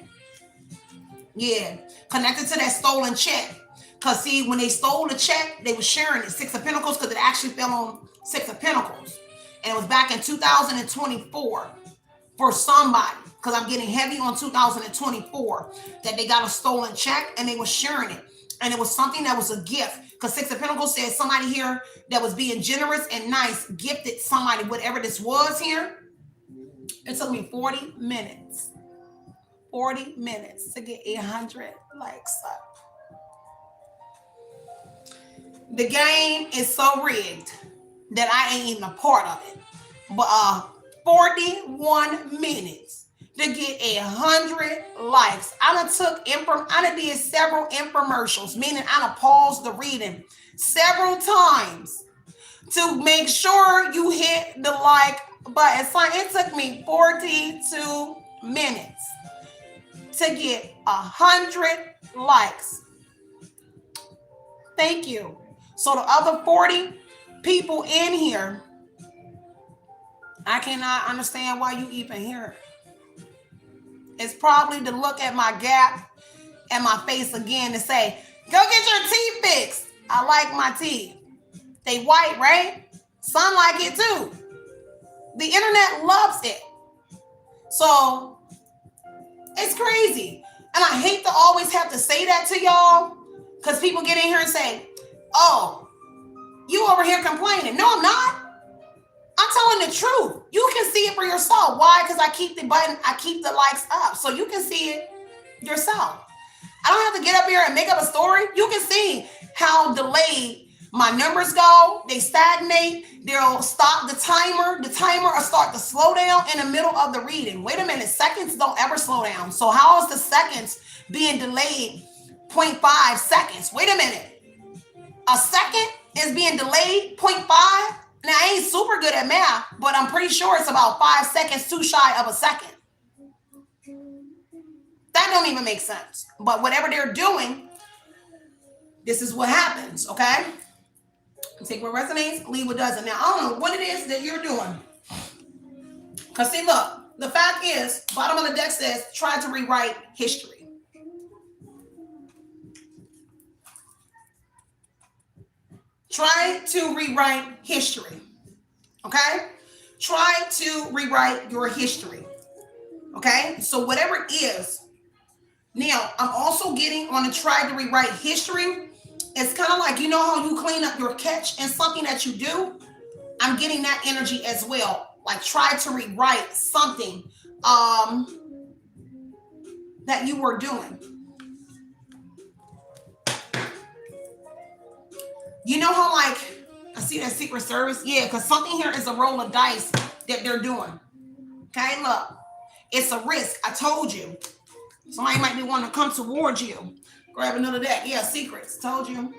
Speaker 1: Yeah, connected to that stolen check. Because see, when they stole the check, they were sharing it, 6 of Pentacles, because it actually fell on 6 of Pentacles. And it was back in 2024 for somebody. Because I'm getting heavy on 2024 that they got a stolen check and they were sharing it. And it was something that was a gift. Because 6 of Pentacles says somebody here that was being generous and nice gifted somebody whatever this was here. It took me 40 minutes. 40 minutes to get 800 likes up. The game is so rigged that I ain't even a part of it. But 41 minutes to get 100 likes. I done did several infomercials, meaning I done paused the reading several times to make sure you hit the like button. So it took me 42 minutes to get 100 likes. Thank you. So the other 40 people in here, I cannot understand why you even here. It's probably to look at my gap and my face again to say, go get your teeth fixed. I like my teeth. They white, right? Some like it too. The internet loves it. So it's crazy. And I hate to always have to say that to y'all because people get in here and say, oh, you over here complaining. No, I'm not. I'm telling the truth. You can see it for yourself. Why? Because I keep the button, I keep the likes up. So you can see it yourself. I don't have to get up here and make up a story. You can see how delayed my numbers go. They stagnate. They'll stop the timer. The timer will start to slow down in the middle of the reading. Wait a minute. Seconds don't ever slow down. So how is the seconds being delayed 0.5 seconds? Wait a minute. A second is being delayed 0.5? Now, I ain't super good at math, but I'm pretty sure it's about 5 seconds too shy of a second. That don't even make sense. But whatever they're doing, this is what happens, okay? Take what resonates, leave what doesn't. Now, I don't know what it is that you're doing. Because see, look, the fact is, bottom of the deck says, try to rewrite history. Try to rewrite history, okay? Try to rewrite your history, okay? So whatever it is. Now, I'm also getting on to try to rewrite history. It's kind of like, you know how you clean up your catch and something that you do? I'm getting that energy as well. Like try to rewrite something that you were doing. You know how like, I see that Secret Service? Yeah, because something here is a roll of dice that they're doing. Okay, look. It's a risk. I told you. Somebody might be wanting to come towards you. Grab another deck. Yeah, secrets. Told you.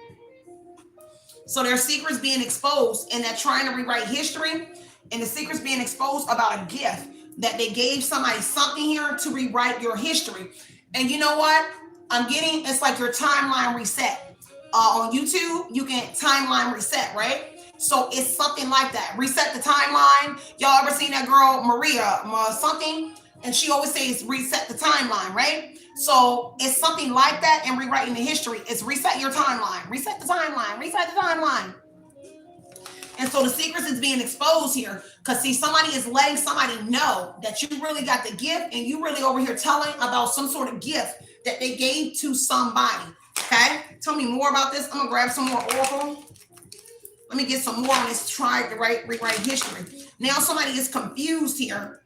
Speaker 1: So there's secrets being exposed, and they're trying to rewrite history, and the secrets being exposed about a gift that they gave somebody something here to rewrite your history. And you know what? I'm getting, it's like your timeline reset. On YouTube, you can timeline reset, right? So it's something like that. Reset the timeline. Y'all ever seen that girl, Maria, something? And she always says reset the timeline, right? So it's something like that, and rewriting the history. It's reset your timeline. Reset the timeline. Reset the timeline. And so the secrets is being exposed here, because see, somebody is letting somebody know that you really got the gift, and you really over here telling about some sort of gift that they gave to somebody. Okay, tell me more about this. I'm gonna grab some more oracle. Let me get some more on this. Try to rewrite history. Now somebody is confused here.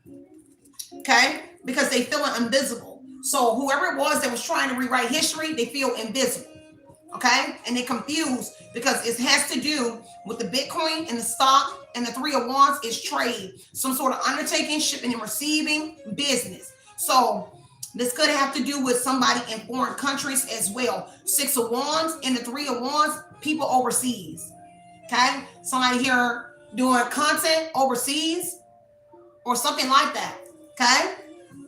Speaker 1: Okay, because they feel invisible. So whoever it was that was trying to rewrite history, they feel invisible. Okay, and they're confused because it has to do with the Bitcoin and the stock, and the Three of Wands is trade, some sort of undertaking, shipping and receiving, business. So this could have to do with somebody in foreign countries as well. Six of Wands and the Three of Wands, people overseas. Okay, somebody here doing content overseas or something like that. Okay,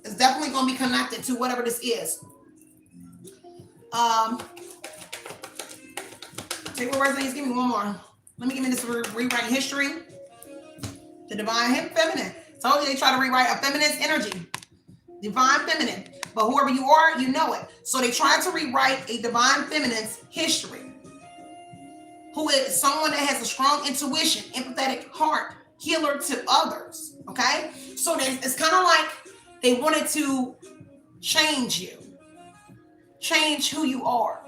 Speaker 1: it's definitely going to be connected to whatever this is. Take what resonates. Give me one more. Let me give me this rewrite history. The divine feminine. Told you they try to rewrite a feminine energy. Divine feminine. But whoever you are, you know it. So they try to rewrite a divine feminine's history. Who is someone that has a strong intuition, empathetic heart, healer to others. Okay? So it's kind of like they wanted to change you. Change who you are.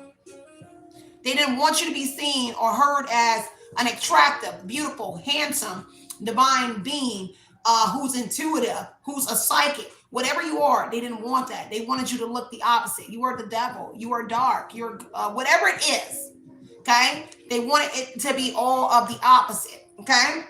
Speaker 1: They didn't want you to be seen or heard as an attractive, beautiful, handsome, divine being who's intuitive, who's a psychic. Whatever you are, they didn't want that. They wanted you to look the opposite. You are the devil. You are dark. You're whatever it is. Okay? They wanted it to be all of the opposite. Okay?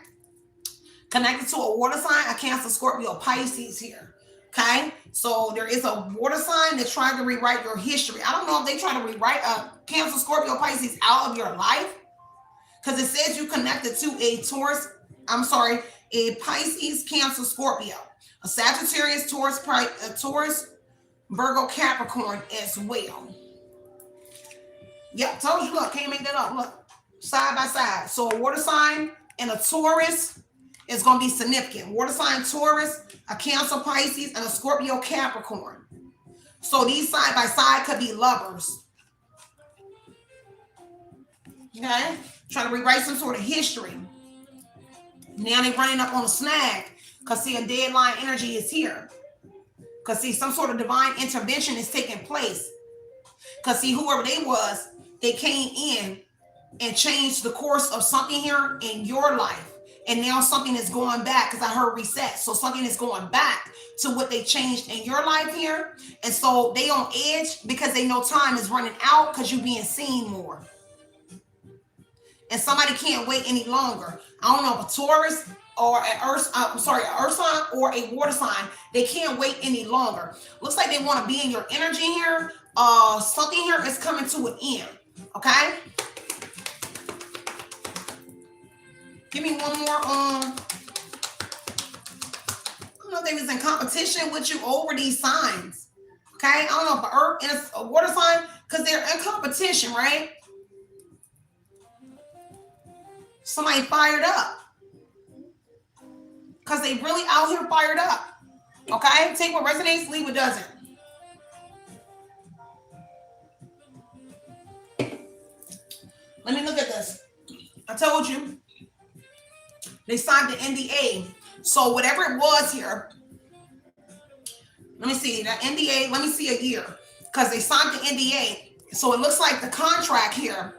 Speaker 1: Connected to a water sign, a Cancer, Scorpio, Pisces here. Okay? So there is a water sign that's trying to rewrite your history. I don't know if they try to rewrite a Cancer, Scorpio, Pisces out of your life, because it says you connected to a Taurus, a Pisces, Cancer, Scorpio, a Sagittarius, Taurus, Virgo, Capricorn as well. Yep, told you, look, can't make that up. Look, side by side. So a water sign and a Taurus is going to be significant. Water sign Taurus, a Cancer, Pisces, and a Scorpio, Capricorn. So these side by side could be lovers. Okay? Trying to rewrite some sort of history. Now they're running up on a snag, because see, a deadline energy is here. Because see, some sort of divine intervention is taking place. Because see, whoever they was, they came in and changed the course of something here in your life. And now something is going back, because I heard reset. So something is going back to what they changed in your life here. And so they on edge because they know time is running out, because you're being seen more. And somebody can't wait any longer. I don't know if a Taurus or an earth sign or a water sign, they can't wait any longer. Looks like they want to be in your energy here. Something here is coming to an end. Okay? Give me one more. I don't know if they was in competition with you over these signs. Okay? I don't know if an earth and a water sign, because they're in competition, right? Somebody fired up. Because they really out here fired up. Okay? Take what resonates, leave what doesn't. Let me look at this. I told you. They signed the NDA. So whatever it was here. Let me see. The NDA, let me see a year. Because they signed the NDA. So it looks like the contract here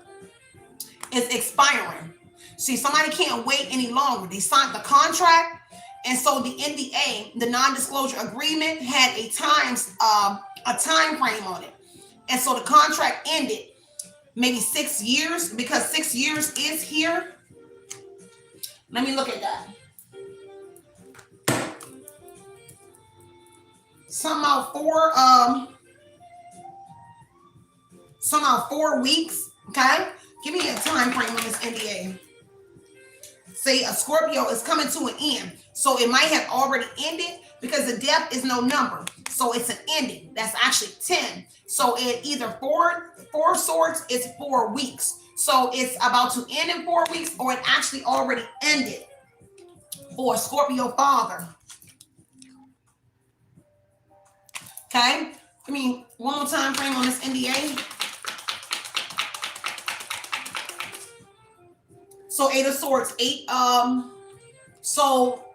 Speaker 1: is expiring. See, somebody can't wait any longer. They signed the contract. And so the NDA, the non-disclosure agreement, had a time frame on it. And so the contract ended maybe 6 years, because 6 years is here. Let me look at that. Somehow 4 weeks, okay? Give me a time frame on this NDA. Say a Scorpio is coming to an end. So it might have already ended because the death is no number. So it's an ending. That's actually 10. So it either four swords is 4 weeks. So it's about to end in 4 weeks, or it actually already ended for a Scorpio father. Okay. I mean, one more time frame on this NDA. So 8 of Swords, 8. So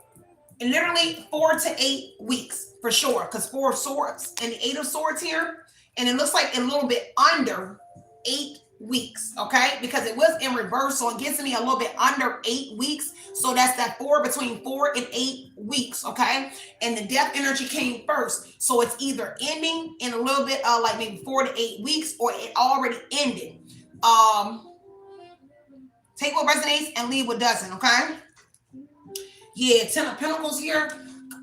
Speaker 1: literally 4 to 8 weeks for sure, because 4 of Swords and the 8 of Swords here, and it looks like a little bit under 8 weeks, okay? Because it was in reverse, so it gives me a little bit under 8 weeks. So that's that 4, between 4 and 8 weeks, okay? And the death energy came first, so it's either ending in a little bit like maybe 4 to 8 weeks, or it already ended. Take what resonates and leave what doesn't, okay? Yeah, 10 of Pentacles here.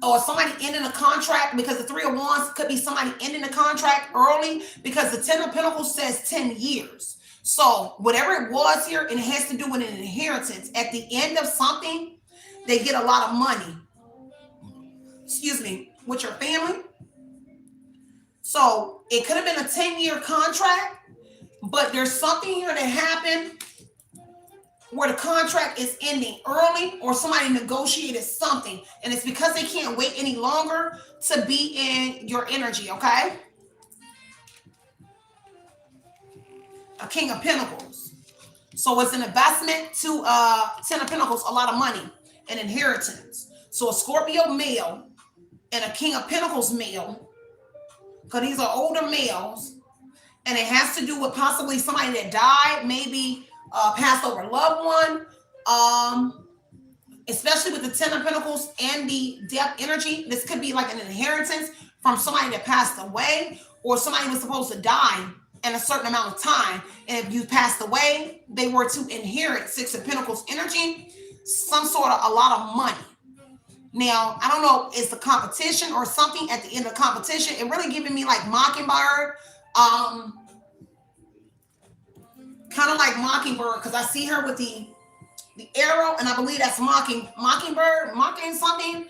Speaker 1: Or somebody ending a contract, because the 3 of Wands could be somebody ending a contract early, because the 10 of Pentacles says 10 years. So whatever it was here, it has to do with an inheritance. At the end of something, they get a lot of money. Excuse me, with your family. So it could have been a 10-year contract, but there's something here that happened where the contract is ending early, or somebody negotiated something, and it's because they can't wait any longer to be in your energy, okay? A King of Pentacles. So it's an investment to 10 of Pentacles, a lot of money, an inheritance. So a Scorpio male and a King of Pentacles male, because these are older males, and it has to do with possibly somebody that died, maybe passed over loved one, especially with the 10 of Pentacles and the death energy. This could be like an inheritance from somebody that passed away, or somebody was supposed to die in a certain amount of time, and if you passed away, they were to inherit 6 of Pentacles energy, some sort of a lot of money. Now, I don't know, it's the competition or something at the end of the competition. It really giving me like Mockingbird, kind of like Mockingbird, because I see her with the arrow, and I believe that's Mockingbird, mocking something.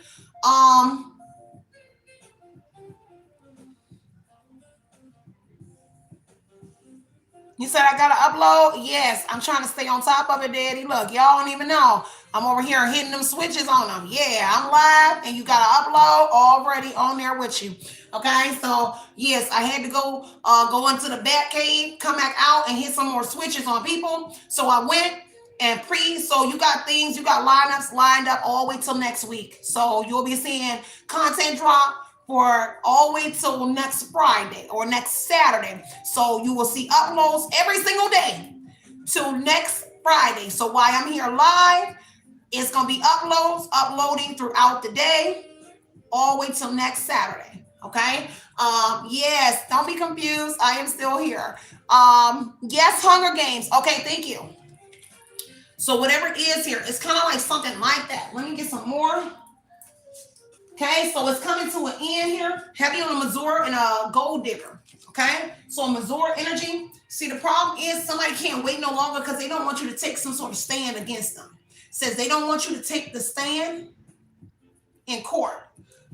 Speaker 1: You said I gotta upload? Yes, I'm trying to stay on top of it, Daddy. Look, y'all don't even know. I'm over here hitting them switches on them. Yeah, I'm live, and you gotta upload already on there with you. Okay, so yes, I had to go into the back cave, come back out, and hit some more switches on people. So I went and so you got things, you got lineups lined up all the way till next week. So you'll be seeing content drop for all the way till next Friday or next Saturday. So you will see uploads every single day till next Friday. So while I'm here live, it's going to be uploading throughout the day, all the way till next Saturday. Okay. Yes. Don't be confused. I am still here. Yes. Hunger Games. Okay. Thank you. So whatever it is here, it's kind of like something like that. Let me get some more. Okay, so it's coming to an end here. Heavy on a Mazur and a Gold Digger. Okay, so a Mazur energy. See, the problem is somebody can't wait no longer because they don't want you to take some sort of stand against them. Says they don't want you to take the stand in court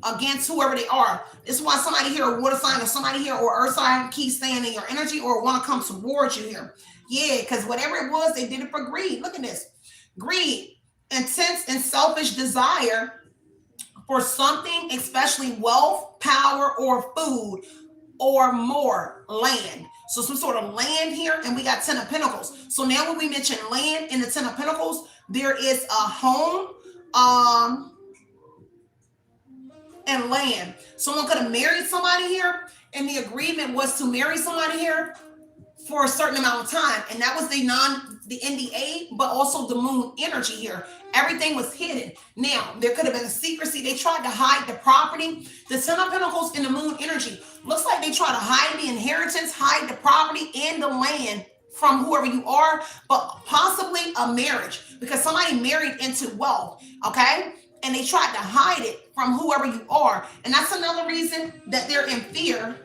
Speaker 1: against whoever they are. This is why somebody here, a water sign, or somebody here, or earth sign, keep staying in your energy or want to come towards you here. Yeah, because whatever it was, they did it for greed. Look at this. Greed, intense and selfish desire for something, especially wealth, power, or food, or more land. So some sort of land here, and we got 10 of Pentacles. So now when we mention land in the 10 of Pentacles, there is a home and land. Someone could have married somebody here, and the agreement was to marry somebody here for a certain amount of time, and that was the NDA, but also the moon energy here. Everything was hidden. Now, there could have been a secrecy. They tried to hide the property. The 10 of Pentacles in the moon energy looks like they try to hide the inheritance, hide the property and the land from whoever you are, but possibly a marriage, because somebody married into wealth, okay? And they tried to hide it from whoever you are. And that's another reason that they're in fear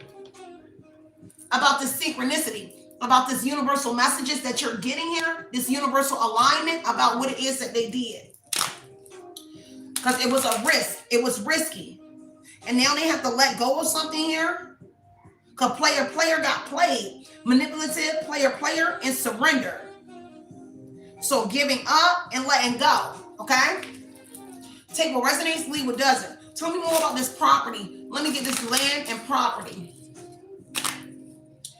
Speaker 1: about the synchronicity. about this universal messages that you're getting here, this universal alignment about what it is that they did. Because it was a risk. It was risky. And now they have to let go of something here. Because player got played. Manipulative, player, and surrender. So giving up and letting go. Okay? Take what resonates, leave what doesn't. Tell me more about this property. Let me get this land and property.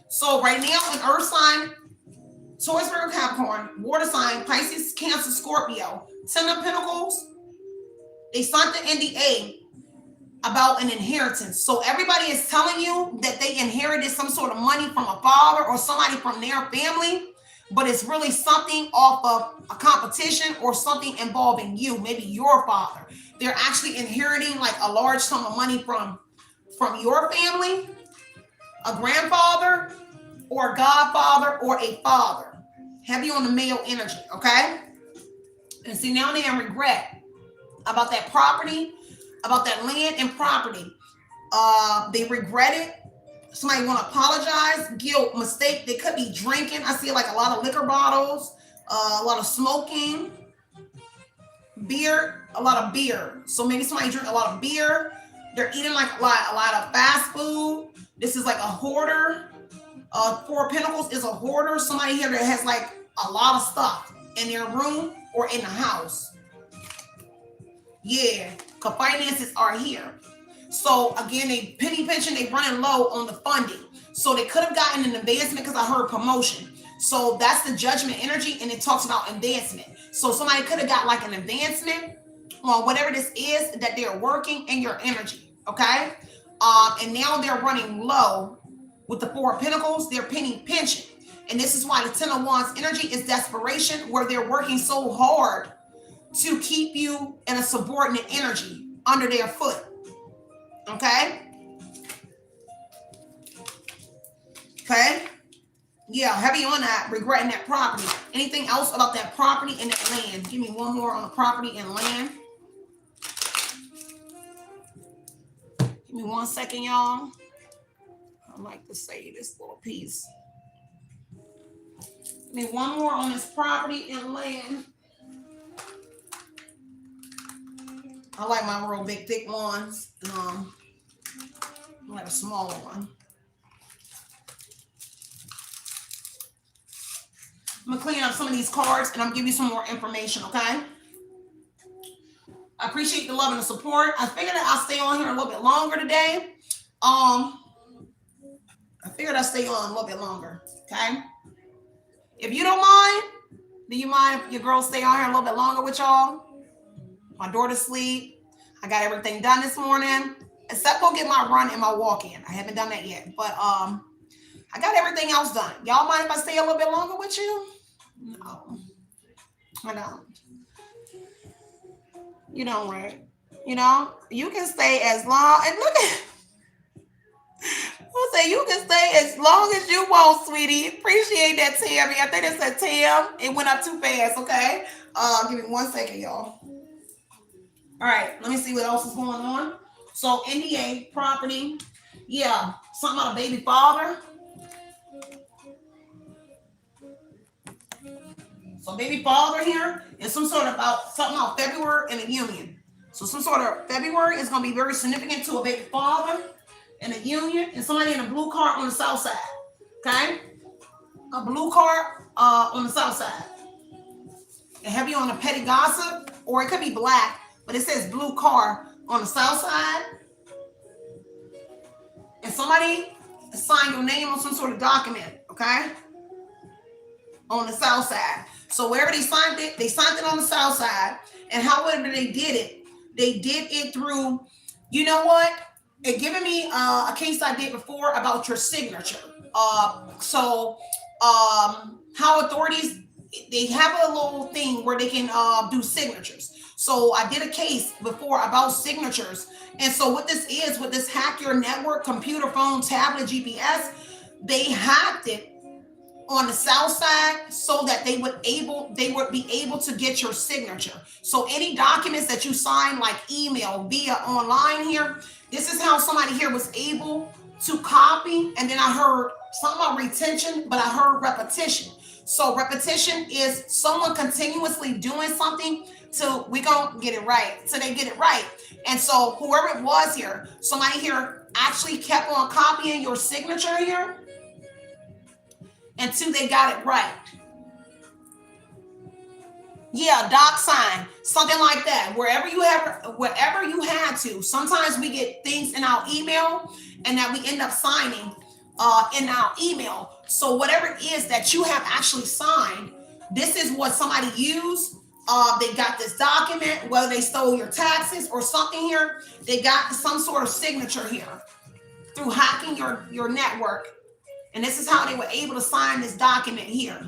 Speaker 1: So right now, an earth sign, Taurus, Virgo, Capricorn, water sign, Pisces, Cancer, Scorpio, Ten of Pentacles, they signed the NDA about an inheritance. So everybody is telling you that they inherited some sort of money from a father or somebody from their family, but it's really something off of a competition or something involving you, maybe your father. They're actually inheriting like a large sum of money from your family, a grandfather, or a godfather, or a father. Heavy on the male energy, okay? And see, now they in regret about that property, about that land and property. They regret it. Somebody want to apologize, guilt, mistake. They could be drinking. I see like a lot of liquor bottles, a lot of smoking, beer, a lot of beer. So maybe somebody drink a lot of beer. They're eating like a lot of fast food. This is like a hoarder. Four of Pentacles is a hoarder. Somebody here that has like a lot of stuff in their room or in the house. Yeah, because finances are here. So again, they penny pinching, they running low on the funding. So they could have gotten an advancement because I heard promotion. So that's the judgment energy, and it talks about advancement. So somebody could have got like an advancement on whatever this is that they're working in your energy, okay? And now they're running low with the Four of Pentacles. They're penny pinching. And this is why the Ten of Wands energy is desperation, where they're working so hard to keep you in a subordinate energy under their foot. Okay? Okay? Yeah, heavy on that, regretting that property. Anything else about that property and that land? Give me one more on the property and land. Give me 1 second, y'all. I like to say this little piece. Give me one more on this property and land. I like my real big, thick ones. I like a smaller one. I'm going to clean up some of these cards and I'm going to give you some more information, okay? I appreciate the love and the support. I figured that I'll stay on here a little bit longer today. I figured I'll stay on a little bit longer, okay? If you don't mind, do you mind if your girls stay on here a little bit longer with y'all? My daughter's asleep. I got everything done this morning, except go get my run and my walk in. I haven't done that yet, but I got everything else done. Y'all mind if I stay a little bit longer with you? No, I don't. You don't, right? You know, you can stay as long, and look at, we'll say you can stay as long as you want, sweetie. Appreciate that, Tammy. I think it said Tam. It went up too fast, okay? Give me 1 second, y'all. All right, let me see what else is going on. So NDA, property. Yeah, something about a baby father. So baby father here is some sort of something about February and a union. So some sort of February is going to be very significant to a baby father and a union and somebody in a blue car on the south side. Okay? A blue car on the south side. And heavy on the petty gossip, or it could be black, but it says blue car on the south side. And somebody signed your name on some sort of document, okay? On the south side. So wherever they signed it on the south side. And however they did it through, you know what? It given me a case I did before about your signature. How authorities, they have a little thing where they can do signatures. So I did a case before about signatures. And so what this is, with this hack your network, computer, phone, tablet, GPS, they hacked it on the south side so that they would be able to get your signature. So any documents that you sign, like email, via online here, this is how somebody here was able to copy, and then I heard something about retention, but I heard repetition. So repetition is someone continuously doing something till we gonna get it right, till they get it right. And so whoever it was here, somebody here actually kept on copying your signature here until they got it right. Yeah, doc sign, something like that. Wherever you had to. Sometimes we get things in our email and that we end up signing in our email. So whatever it is that you have actually signed, this is what somebody used. They got this document, whether they stole your taxes or something here. They got some sort of signature here through hacking your network. And this is how they were able to sign this document here.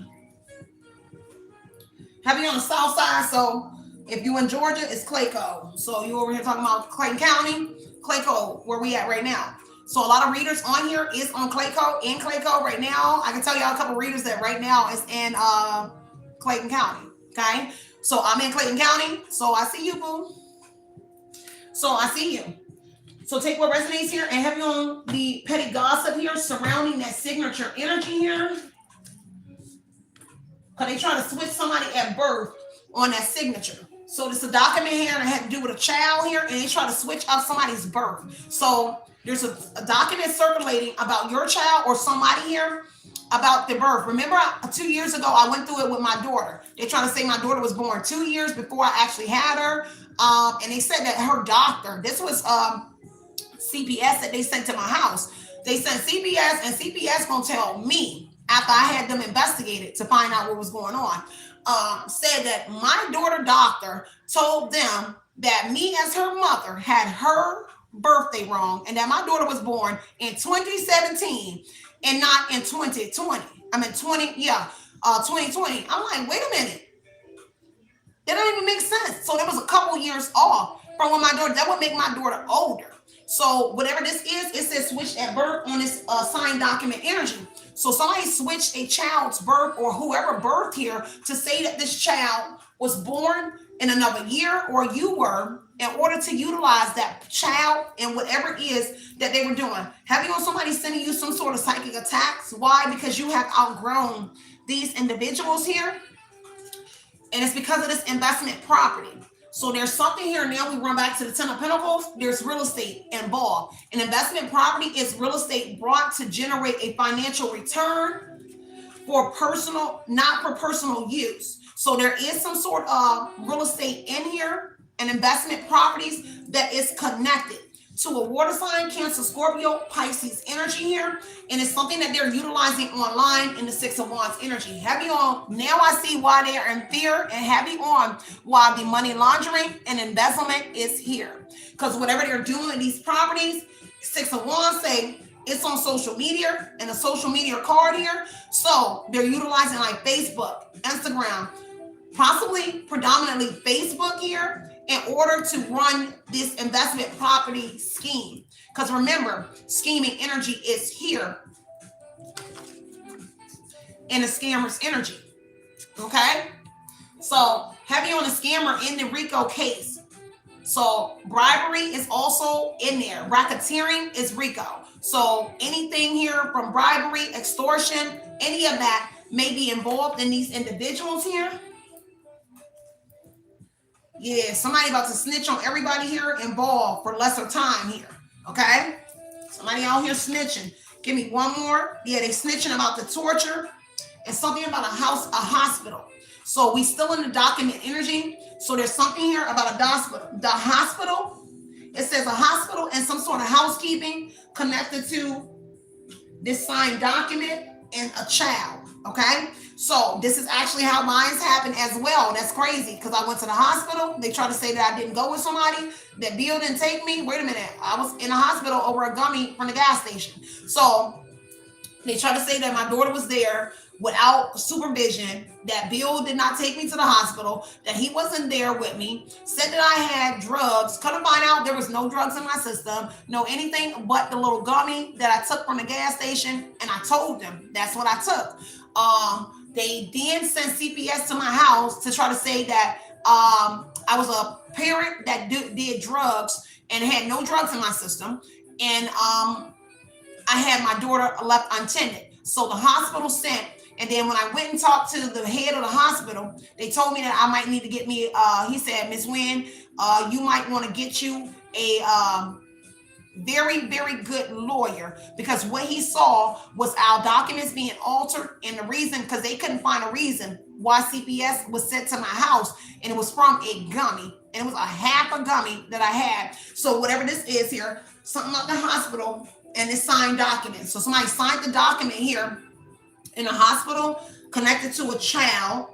Speaker 1: Have you on the south side? So if you in Georgia, it's Clayco. So you over here talking about Clayton County, Clayco, where we at right now. So a lot of readers on here is on Clayco, in Clayco right now. I can tell y'all a couple readers that right now is in Clayton County. Okay. So I'm in Clayton County. So I see you, boo. So I see you. So take what resonates here and have you on the petty gossip here surrounding that signature energy here. Because they try to switch somebody at birth on that signature. So this is a document here that had to do with a child here, and they try to switch up somebody's birth. So there's a document circulating about your child or somebody here about their birth. Remember 2 years ago, I went through it with my daughter. They trying to say my daughter was born 2 years before I actually had her. And they said that her doctor, this was CPS that they sent to my house. They sent CPS, and CPS gonna tell me after I had them investigated to find out what was going on. Said that my daughter doctor told them that me as her mother had her birthday wrong and that my daughter was born in 2017 and not in 2020. I mean 2020. I'm like, wait a minute. That don't even make sense. So there was a couple years off from when my daughter, that would make my daughter older. So whatever this is, it says switched at birth on this signed document energy. So somebody switched a child's birth or whoever birthed here to say that this child was born in another year or you were, in order to utilize that child and whatever it is that they were doing. Have you on somebody sending you some sort of psychic attacks? Why? Because you have outgrown these individuals here. And it's because of this investment property. So there's something here now. We run back to the Ten of Pentacles. There's real estate involved. An investment property is real estate brought to generate a financial return for personal, not for personal use. So there is some sort of real estate in here and investment properties that is connected to a water sign, Cancer, Scorpio, Pisces energy here. And it's something that they're utilizing online in the Six of Wands energy. Heavy on, now I see why they are in fear, and heavy on why the money laundering and embezzlement is here. Because whatever they're doing in these properties, Six of Wands say it's on social media and a social media card here. So they're utilizing like Facebook, Instagram, possibly predominantly Facebook here, in order to run this investment property scheme. Because remember, scheming energy is here in the scammer's energy. Okay? So heavy on the scammer in the RICO case. So bribery is also in there. Racketeering is RICO. So anything here from bribery, extortion, any of that may be involved in these individuals here. Yeah, somebody about to snitch on everybody here involved for lesser time here. Okay? Somebody out here snitching. Give me one more. Yeah, they snitching about the torture and something about a hospital. So we still in the document energy. So there's something here about a hospital. The hospital, it says a hospital and some sort of housekeeping connected to this signed document and a child. Okay? So this is actually how mine happened as well. That's crazy because I went to the hospital. They tried to say that I didn't go with somebody. That bill didn't take me. Wait a minute. I was in the hospital over a gummy from the gas station. So they tried to say that my daughter was there without supervision. That bill did not take me to the hospital. That he wasn't there with me. Said that I had drugs. Couldn't find out there was no drugs in my system. No anything but the little gummy that I took from the gas station. And I told them that's what I took. They then sent CPS to my house to try to say that I was a parent that did drugs and had no drugs in my system. And I had my daughter left untended. So the hospital sent, and then when I went and talked to the head of the hospital, they told me that I might need to get me, he said, Miss Wynn, you might want to get you a very, very good lawyer, because what he saw was our documents being altered, and the reason, because they couldn't find a reason why CPS was sent to my house, and it was from a gummy, and it was a half a gummy that I had. So whatever this is here, something about the hospital, and it's signed documents. So somebody signed the document here in the hospital connected to a child.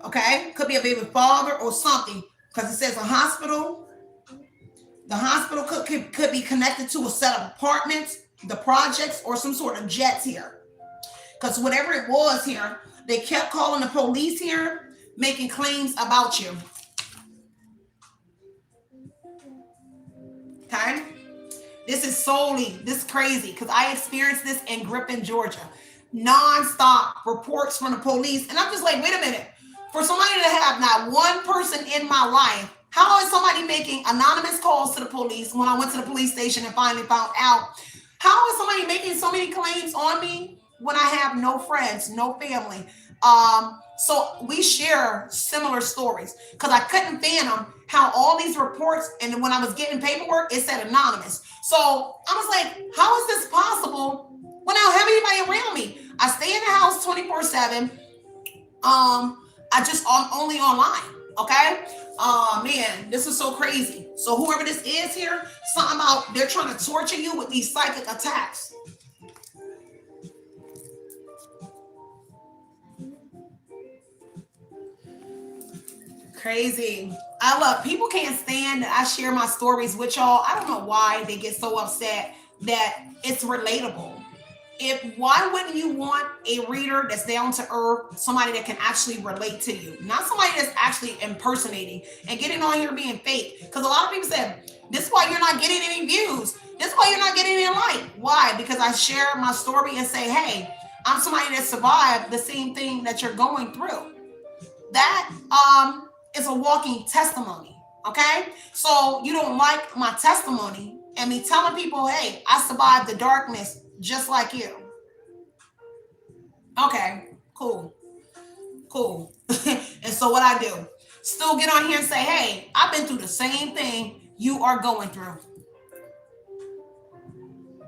Speaker 1: Okay, could be a baby father or something, because it says a hospital. The hospital could be connected to a set of apartments, the projects, or some sort of jets here. Because whatever it was here, they kept calling the police here, making claims about you. Okay? This is crazy, because I experienced this in Griffin, Georgia. Non-stop reports from the police. And I'm just like, wait a minute. For somebody to have not one person in my life, how is somebody making anonymous calls to the police when I went to the police station and finally found out? How is somebody making so many claims on me when I have no friends, no family? So we share similar stories, because I couldn't fathom how all these reports, and when I was getting paperwork, it said anonymous. So I was like, how is this possible when I don't have anybody around me? I stay in the house 24/7. I'm only online. Okay. Oh man, this is so crazy. So whoever this is here, something about they're trying to torture you with these psychic attacks. Crazy. I love, people can't stand that I share my stories with y'all. I don't know why they get so upset that it's relatable. Why wouldn't you want a reader that's down to earth, somebody that can actually relate to you, not somebody that's actually impersonating and getting on here being fake? Because a lot of people said, this is why you're not getting any views. This is why you're not getting any like. Why? Because I share my story and say, hey, I'm somebody that survived the same thing that you're going through. That is a walking testimony. Okay? So you don't like my testimony and me telling people, hey, I survived the darkness just like you. Okay, cool. And so what I do, still get on here and say, hey, I've been through the same thing you are going through.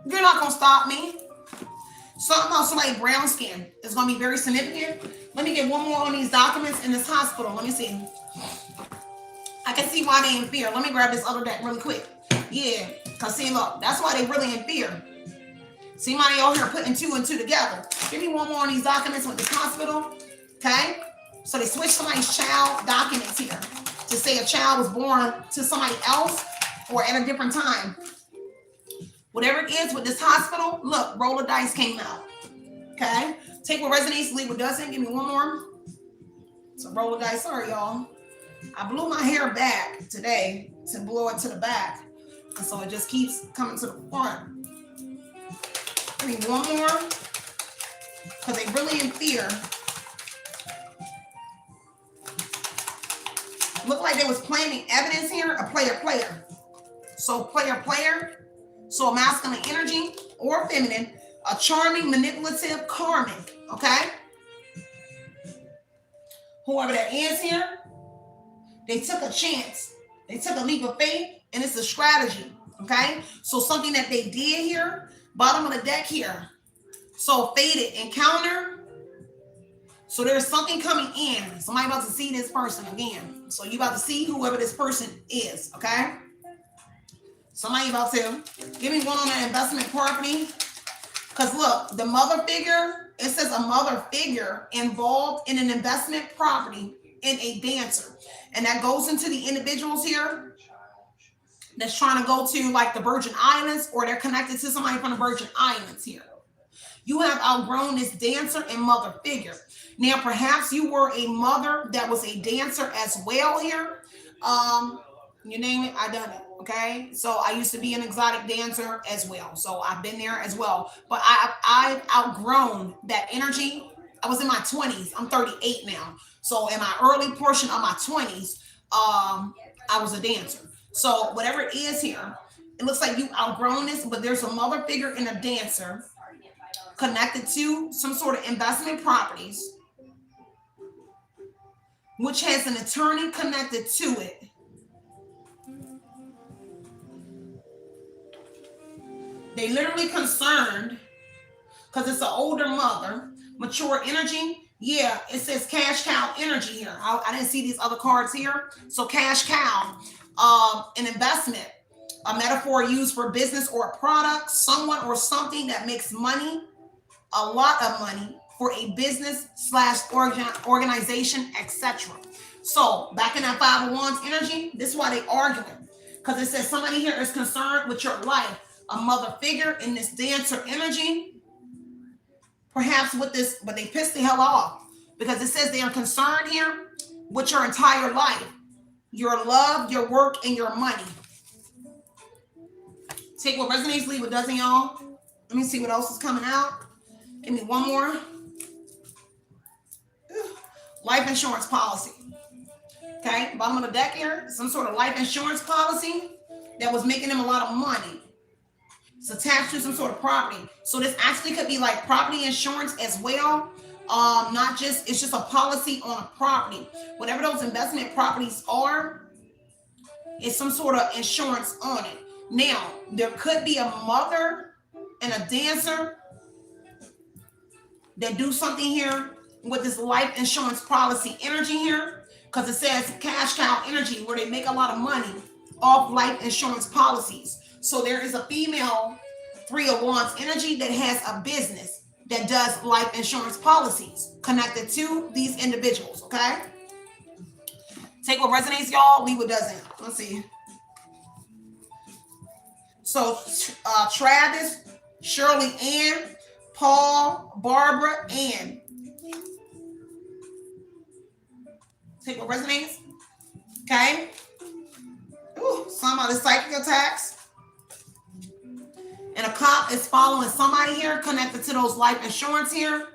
Speaker 1: You're not going to stop me. Something about somebody brown skin is going to be very significant. Let me get one more on these documents in this hospital. Let me see. I can see why they in fear. Let me grab this other deck really quick. Yeah, because see, look, that's why they really in fear. See, money out here putting two and two together. Give me one more on these documents with this hospital. Okay? So they switched somebody's child documents here to say a child was born to somebody else or at a different time. Whatever it is with this hospital, look, roll of dice came out. Okay? Take what resonates, leave what doesn't. Give me one more. So roll of dice. Sorry, y'all. I blew my hair back today to blow it to the back. And so it just keeps coming to the front. Give me one more, because they really in fear. Look like they was planting evidence here, a player. So player. So a masculine energy or feminine, a charming, manipulative, karmic, okay? Whoever that is here, they took a chance. They took a leap of faith, and it's a strategy, okay? So something that they did here, bottom of the deck here. So faded encounter. So there's something coming in. Somebody about to see this person again. So you about to see whoever this person is, okay? Somebody about to give me one on an investment property. Because look, the mother figure, it says a mother figure involved in an investment property in a dancer. And that goes into the individuals here that's trying to go to like the Virgin Islands, or they're connected to somebody from the Virgin Islands here. You have outgrown this dancer and mother figure. Now, perhaps you were a mother that was a dancer as well here. You name it, I done it. Okay. So I used to be an exotic dancer as well. So I've been there as well. But I've outgrown that energy. I was in my 20s. I'm 38 now. So in my early portion of my 20s, I was a dancer. So whatever it is here, It looks like you outgrown this, but there's a mother figure and a dancer connected to some sort of investment properties, which has an attorney connected to it. They literally concerned because it's an older mother, mature energy. Yeah, it says cash cow energy here. I didn't see these other cards here. So cash cow, an investment, a metaphor used for business or a product, someone or something that makes money, a lot of money for a business / organization, etc. So back in that Five of Wands energy, this is why they arguing, because it says somebody here is concerned with your life, a mother figure in this dancer energy. Perhaps with this, but they pissed the hell off because it says they are concerned here with your entire life, your love, your work, and your money. Take what resonates, leave what doesn't, y'all. Let me see what else is coming out. Give me one more. Life insurance policy. Okay, bottom of the deck here, some sort of life insurance policy that was making them a lot of money. It's attached to some sort of property. So this actually could be like property insurance as well. Not just, it's just a policy on a property. Whatever those investment properties are, it's some sort of insurance on it. Now, there could be a mother and a dancer that do something here with this life insurance policy energy here, because it says cash cow energy, where they make a lot of money off life insurance policies. So there is a female Three of Wands energy that has a business that does life insurance policies connected to these individuals, okay? Take what resonates, y'all, leave what doesn't. Let's see. So Travis, Shirley Ann, Paul, Barbara, Ann. Take what resonates, okay? Ooh, some of the psychic attacks. And a cop is following somebody here connected to those life insurance here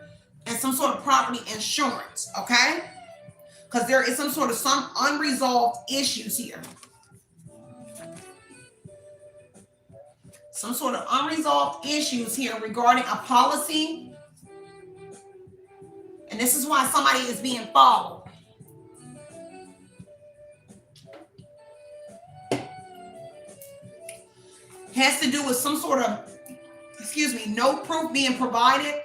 Speaker 1: and some sort of property insurance, okay? Because there is some unresolved issues here. Some sort of unresolved issues here regarding a policy. And this is why somebody is being followed. Has to do with some sort of, no proof being provided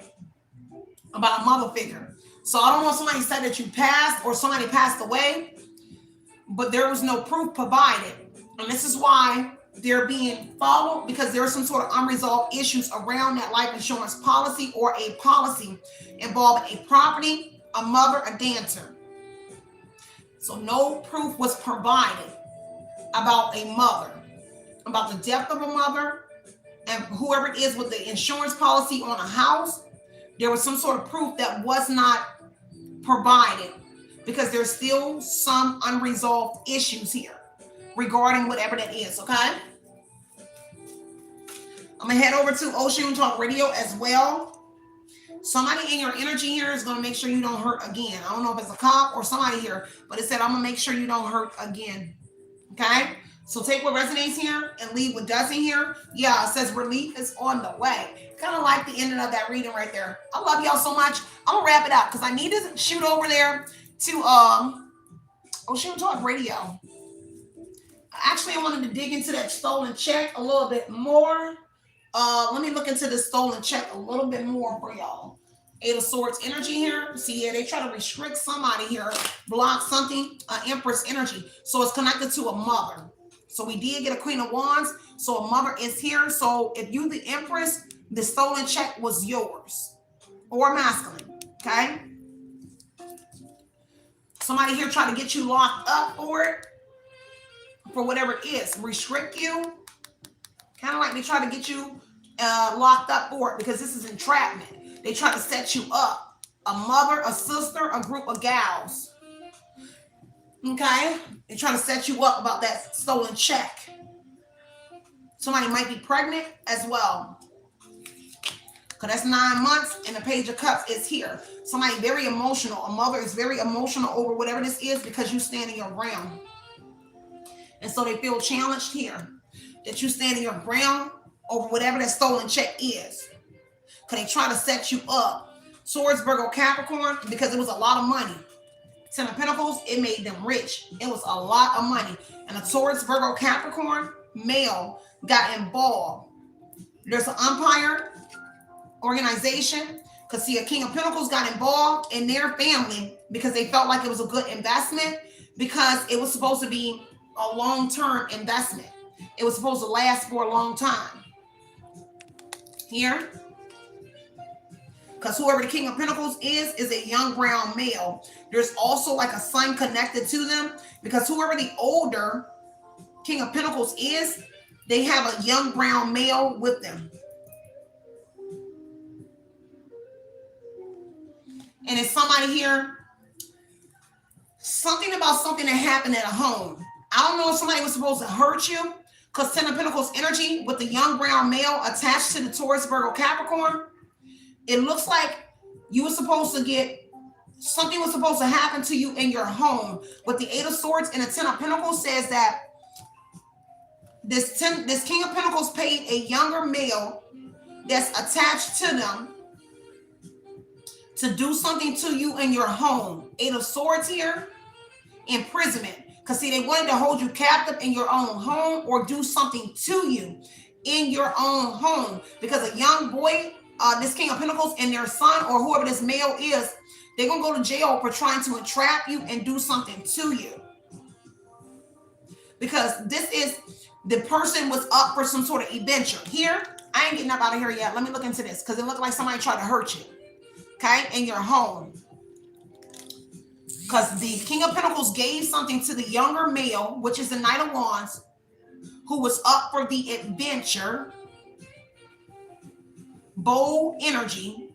Speaker 1: about a mother figure. So I don't know if somebody said that you passed or somebody passed away, but there was no proof provided. And this is why they're being followed, because there are some sort of unresolved issues around that life insurance policy or a policy involving a property, a mother, a dancer. So no proof was provided about a mother, about the death of a mother, and whoever it is with the insurance policy on a house. There was some sort of proof that was not provided because there's still some unresolved issues here regarding whatever that is, okay? I'm gonna head over to Oshun Talk Radio as well. Somebody in your energy here is gonna make sure you don't hurt again. I don't know if it's a cop or somebody here, but it said, I'm gonna make sure you don't hurt again, okay? So take what resonates here and leave what doesn't here. Yeah, it says relief is on the way. Kind of like the ending of that reading right there. I love y'all so much. I'm gonna wrap it up because I need to shoot over there to Oshun Talk Radio. Actually, I wanted to dig into that stolen check a little bit more. Let me look into the stolen check a little bit more for y'all. Eight of Swords energy here. See, yeah, they try to restrict somebody here, block something, Empress energy. So it's connected to a mother. So we did get a Queen of Wands. So a mother is here. So if you the Empress, the stolen check was yours or masculine, okay? Somebody here try to get you locked up for it, for whatever it is, restrict you. Kind of like they try to get you locked up for it because this is entrapment. They try to set you up. A mother, a sister, a group of gals. Okay? They try to set you up about that stolen check. Somebody might be pregnant as well. Because that's 9 months and the Page of Cups is here. Somebody very emotional. A mother is very emotional over whatever this is because you stand in your realm. And so they feel challenged here. that you stand in your ground over whatever that stolen check is. Because they try to set you up. Swords, Virgo, Capricorn, because it was a lot of money. Ten of Pentacles, it made them rich. It was a lot of money. And a Taurus, Virgo, Capricorn male got involved. There's an umpire organization. Because see, a King of Pentacles got involved in their family because they felt like it was a good investment, because it was supposed to be a long-term investment. It was supposed to last for a long time. Here. Because whoever the King of Pentacles is a young brown male. There's also like a sun connected to them, because whoever the older King of Pentacles is, they have a young brown male with them. And it's somebody here, something about something that happened at a home. I don't know if somebody was supposed to hurt you, because Ten of Pentacles energy with the young brown male attached to the Taurus, Virgo, Capricorn. It looks like you were supposed to get, something was supposed to happen to you in your home. With the Eight of Swords and the Ten of Pentacles says that this King of Pentacles paid a younger male that's attached to them to do something to you in your home. Eight of Swords here, imprisonment. Because see, they wanted to hold you captive in your own home or do something to you in your own home. Because a young boy, this King of Pentacles and their son or whoever this male is, they're going to go to jail for trying to entrap you and do something to you. Because this is, the person was up for some sort of adventure. Here, I ain't getting up out of here yet. Let me look into this, because it looked like somebody tried to hurt you. Okay, in your home. Because the King of Pentacles gave something to the younger male, which is the Knight of Wands, who was up for the adventure. Bold energy.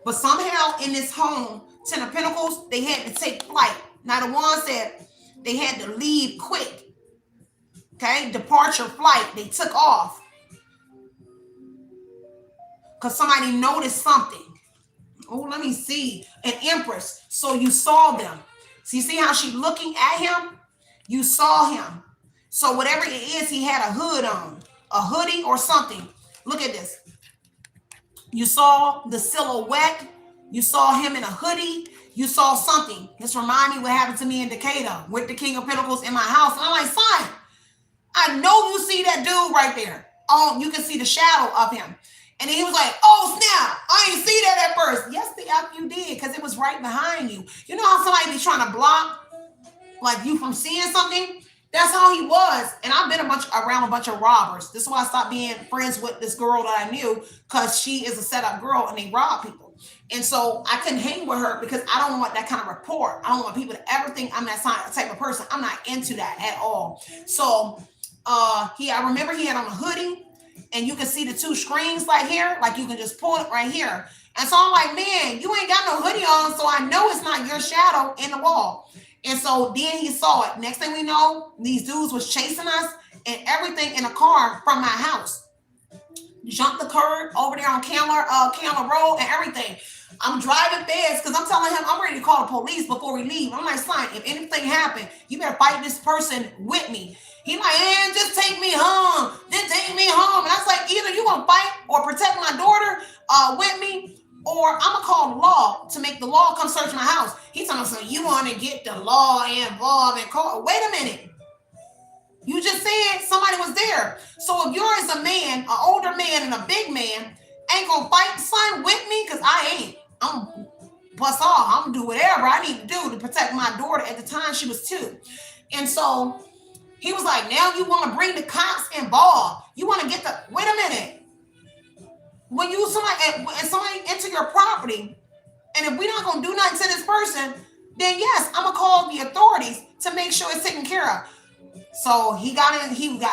Speaker 1: But somehow in this home, Ten of Pentacles, they had to take flight. Knight of Wands said they had to leave quick. Okay, departure flight. They took off. Because somebody noticed something. Oh, let me see. An Empress. So you saw them. So you see how she's looking at him? You saw him. So whatever it is, he had a hood on. A hoodie or something. Look at this. You saw the silhouette. You saw him in a hoodie. You saw something. This reminds me what happened to me in Decatur with the King of Pentacles in my house. And I'm like, son, I know you see that dude right there. Oh, you can see the shadow of him. And then he was like, oh, snap. I didn't see that at first. Yes, the F you did, because it was right behind you. You know how somebody be trying to block like you from seeing something? That's how he was. And I've been around a bunch of robbers. This is why I stopped being friends with this girl that I knew, because she is a setup girl and they rob people. And so I couldn't hang with her because I don't want that kind of rapport. I don't want people to ever think I'm that type of person. I'm not into that at all. So I remember he had on a hoodie. And you can see the two screens like here, like you can just pull it right here. And so I'm like, man, you ain't got no hoodie on, so I know it's not your shadow in the wall. And so then he saw it. Next thing we know, these dudes was chasing us and everything in a car from my house. Jumped the curb over there on Candler Road and everything. I'm driving fast because I'm telling him I'm ready to call the police before we leave. I'm like, son, if anything happened, you better fight this person with me. He like, man, just take me home. Then take me home. And I was like, either you gonna fight or protect my daughter with me, or I'm gonna call the law to make the law come search my house. He's talking about, so you want to get the law involved and call. Wait a minute. You just said somebody was there. So if you're as a man, an older man and a big man, ain't gonna fight son with me, because I ain't. I'm bust off. I'm gonna do whatever I need to do to protect my daughter. At the time she was 2. And so he was like, now you want to bring the cops involved. You want to get the, wait a minute. When somebody enter your property, and if we're not going to do nothing to this person, then yes, I'm going to call the authorities to make sure it's taken care of. So he got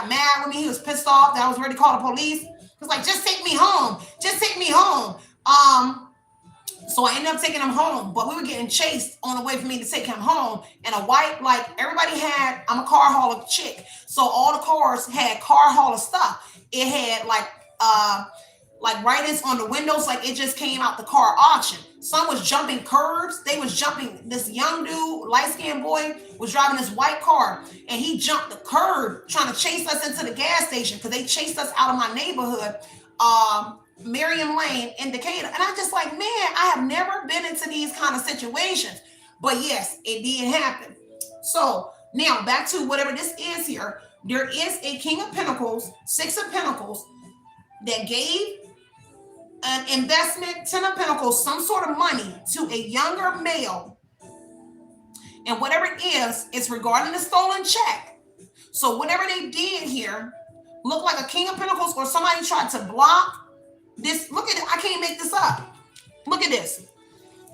Speaker 1: mad with me. He was pissed off that I was ready to call the police. He was like, just take me home. Just take me home. So I ended up taking him home, but we were getting chased on the way for me to take him home. And a white, like everybody had, I'm a car hauler chick. So all the cars had car hauler stuff. It had like like writings on the windows, like it just came out the car auction. Some was jumping curbs. They was jumping. This young dude, light-skinned boy, was driving this white car, and he jumped the curb trying to chase us into the gas station because they chased us out of my neighborhood, Miriam Lane in Decatur. And I'm just like, man, I have never been into these kind of situations. But yes, it did happen. So now back to whatever this is here. There is a King of Pentacles, Six of Pentacles, that gave an investment, 10 of Pentacles, some sort of money to a younger male. And whatever it is, it's regarding the stolen check. So whatever they did here, looked like a King of Pentacles, or somebody tried to block this. Look at it. I can't make this up. Look at this.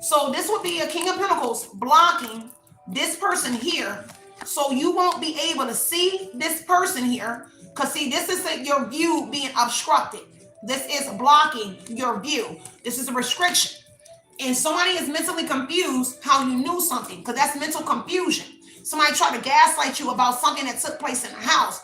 Speaker 1: So this would be a King of Pentacles blocking this person here. So you won't be able to see this person here. Because see, this is your view being obstructed. This is blocking your view. This is a restriction. And somebody is mentally confused how you knew something, because that's mental confusion. Somebody tried to gaslight you about something that took place in the house.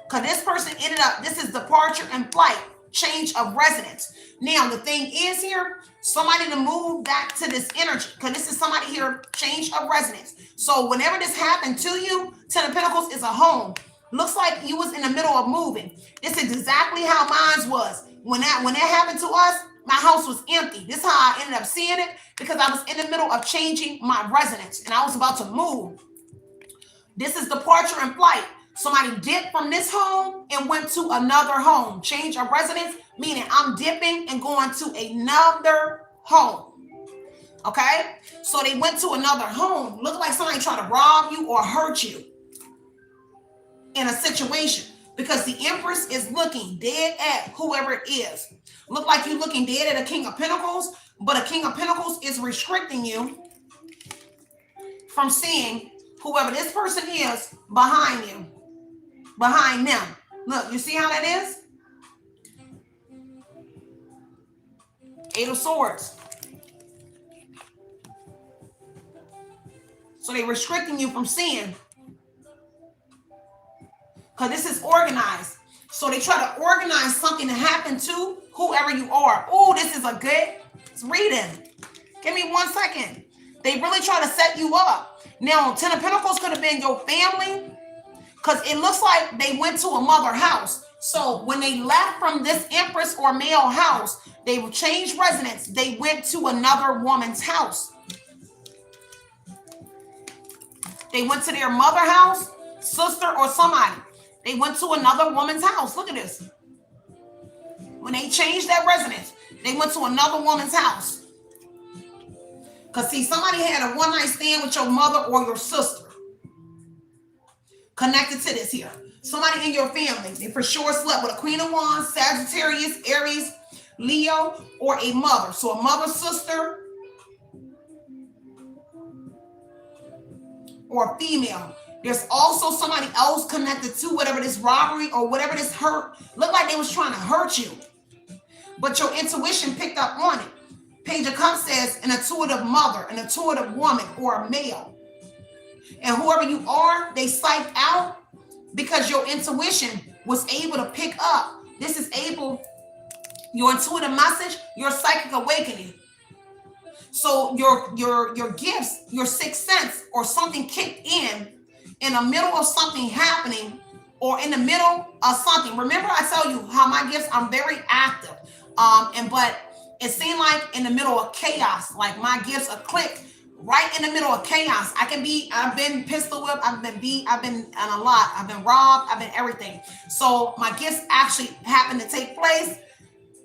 Speaker 1: Because this person ended up, this is departure and flight, change of residence. Now, the thing is here, somebody to move back to this energy, because this is somebody here, change of residence. So whenever this happened to you, 10 of Pentacles is a home. Looks like you was in the middle of moving. This is exactly how mine was. When that happened to us, my house was empty. This is how I ended up seeing it, because I was in the middle of changing my residence and I was about to move. This is departure and flight. Somebody dipped from this home and went to another home. Change of residence, meaning I'm dipping and going to another home. Okay? So they went to another home. Look like somebody tried to rob you or hurt you in a situation, because the Empress is looking dead at whoever it is. Look like you're looking dead at a King of Pentacles, but a King of Pentacles is restricting you from seeing whoever this person is behind you, behind them. Look, you see how that is? Eight of Swords. So they're restricting you from seeing, because this is organized. So they try to organize something to happen to whoever you are. Oh, this is a good reading. Give me 1 second. They really try to set you up. Now, 10 of Pentacles could have been your family, because it looks like they went to a mother house. So when they left from this Empress or male house, they changed residence. They went to another woman's house. They went to their mother house, sister, or somebody. They went to another woman's house. Look at this. When they changed that residence, they went to another woman's house. Because see, somebody had a one-night stand with your mother or your sister connected to this here. Somebody in your family, they for sure slept with a Queen of Wands, Sagittarius, Aries, Leo, or a mother. So a mother, sister, or a female. There's also somebody else connected to whatever this robbery or whatever this hurt. Look like they was trying to hurt you, but your intuition picked up on it. Page of Cups says an intuitive mother, an intuitive woman, or a male. And whoever you are, they psyched out because your intuition was able to pick up. This is able, your intuitive message, your psychic awakening. So your gifts, your sixth sense, or something kicked in the middle of something happening, or in the middle of something. Remember, I tell you how my gifts, I'm very active. But it seemed like in the middle of chaos, like my gifts are clicked right in the middle of chaos. I've been pistol whipped, I've been beat, I've been in a lot, I've been robbed, I've been everything. So my gifts actually happen to take place,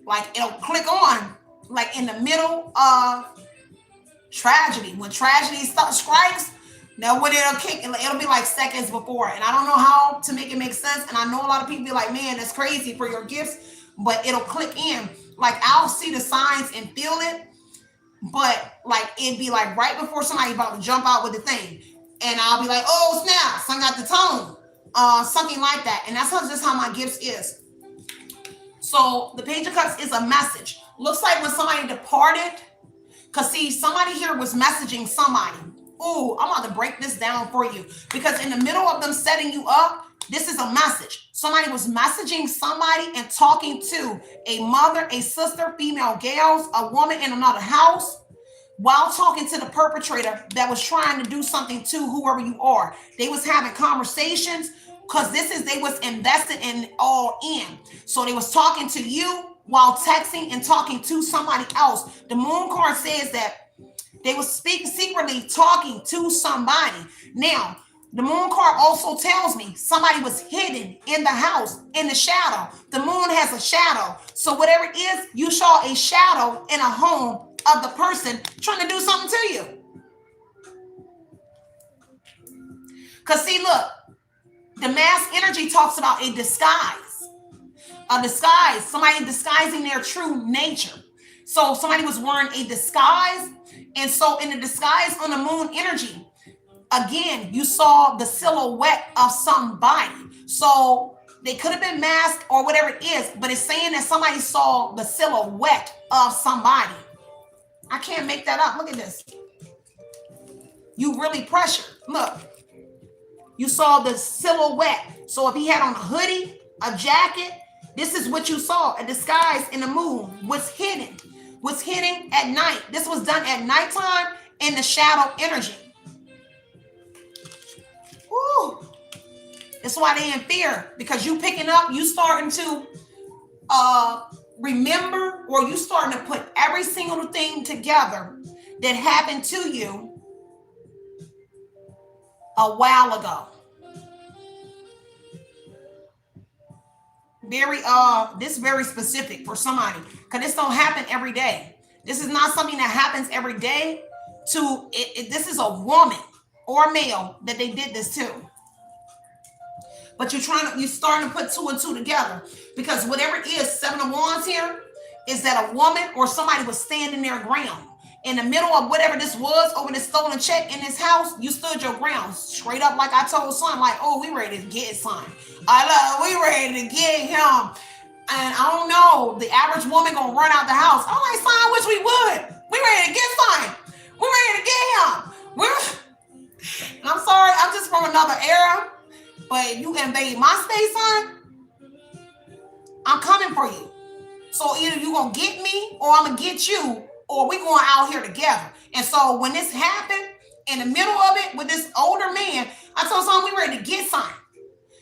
Speaker 1: like it'll click on, like in the middle of tragedy. When tragedy strikes, now when it'll kick, it'll be like seconds before. And I don't know how to make it make sense. And I know a lot of people be like, man, that's crazy for your gifts, but it'll click in. Like I'll see the signs and feel it, but like it'd be like right before somebody about to jump out with the thing. And I'll be like, oh snap, I got the tone, something like that. And that's just how my gifts is. So the Page of Cups is a message. Looks like when somebody departed, because see, somebody here was messaging somebody. Oh, I'm about to break this down for you, because in the middle of them setting you up, This is a message. Somebody was messaging somebody and talking to a mother, a sister, female gals, a woman in another house, while talking to the perpetrator that was trying to do something to whoever you are. They was having conversations because they was invested in all in. So they was talking to you while texting and talking to somebody else. The moon card says that they was secretly talking to somebody. Now, the moon card also tells me somebody was hidden in the house, in the shadow. The moon has a shadow. So whatever it is, you saw a shadow in a home of the person trying to do something to you. Because see, look, the mass energy talks about a disguise. A disguise, somebody disguising their true nature. So somebody was wearing a disguise. And so in the disguise on the moon energy, again, you saw the silhouette of somebody. So they could have been masked or whatever it is, but it's saying that somebody saw the silhouette of somebody. I can't make that up. Look at this. You really pressured. Look. You saw the silhouette. So if he had on a hoodie, a jacket, this is what you saw. A disguise in the moon was hidden at night. This was done at nighttime in the shadow energy. Ooh. That's why they in fear, because you picking up, you starting to remember, or you starting to put every single thing together that happened to you a while ago. This is very specific for somebody, because this don't happen every day. This is not something that happens every day this is a woman or male that they did this to. But you're starting to put two and two together, because whatever it is, Seven of Wands here is that a woman or somebody was standing their ground. In the middle of whatever this was, over this stolen check in this house, you stood your ground straight up, like I told son, like, oh, we ready to get son. We ready to get him. And I don't know, the average woman gonna run out the house. I'm like, son, I wish we would. We ready to get son. We ready to get him. And I'm sorry, I'm just from another era, but if you invade my space, son, I'm coming for you. So either you gonna get me or I'm gonna get you, or we going out here together. And so when this happened, in the middle of it with this older man, I told son, we ready to get son.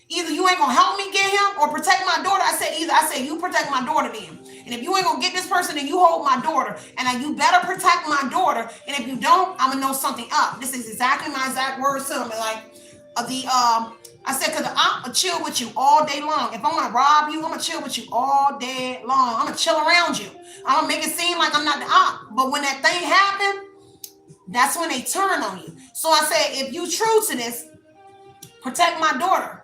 Speaker 1: Either you ain't gonna help me get him or protect my daughter. I said you protect my daughter then. And if you ain't gonna get this person, then you hold my daughter. And you better protect my daughter. And if you don't, I'm gonna know something up. This is exactly my exact words to him. Like I said, because I'm gonna chill with you all day long. If I'm gonna rob you, I'm gonna chill with you all day long. I'm gonna chill around you. I'm gonna make it seem like I'm not the op. But when that thing happened, that's when they turn on you. So I said, if you true to this, protect my daughter.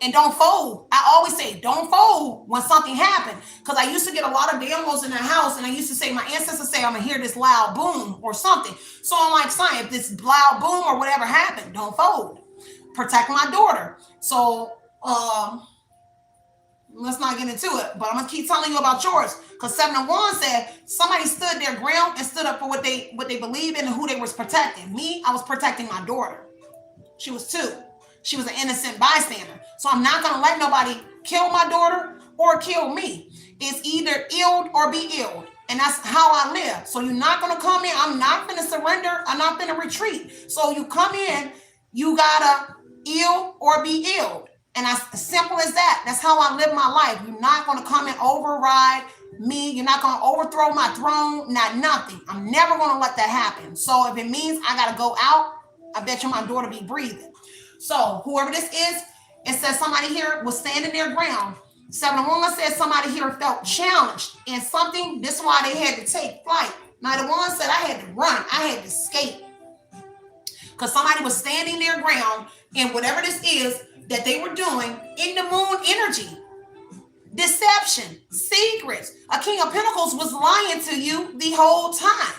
Speaker 1: And don't fold. I always say, don't fold when something happened. Because I used to get a lot of downloads in the house, and I used to say, my ancestors say, I'm gonna hear this loud boom or something. So I'm like, son, if this loud boom or whatever happened, don't fold. Protect my daughter. So let's not get into it, but I'm gonna keep telling you about yours, because Seven of Wands said somebody stood their ground and stood up for what they believe in and who they was protecting. Me, I was protecting my daughter. She was 2. She was an innocent bystander. So I'm not gonna let nobody kill my daughter or kill me. It's either ill or be ill. And that's how I live. So you're not gonna come in. I'm not gonna surrender. I'm not gonna retreat. So you come in, you gotta ill or be ill. And that's as simple as that. That's how I live my life. You're not going to come and override me. You're not going to overthrow my throne. Not nothing. I'm never going to let that happen. So if it means I got to go out, I bet you my daughter be breathing. So whoever this is, it says somebody here was standing their ground. Seven of Wands says somebody here felt challenged in something. This is why they had to take flight. Knight of Wands said I had to run. I had to escape. Because somebody was standing their ground in whatever this is that they were doing in the moon energy. Deception, secrets. A King of Pentacles was lying to you the whole time.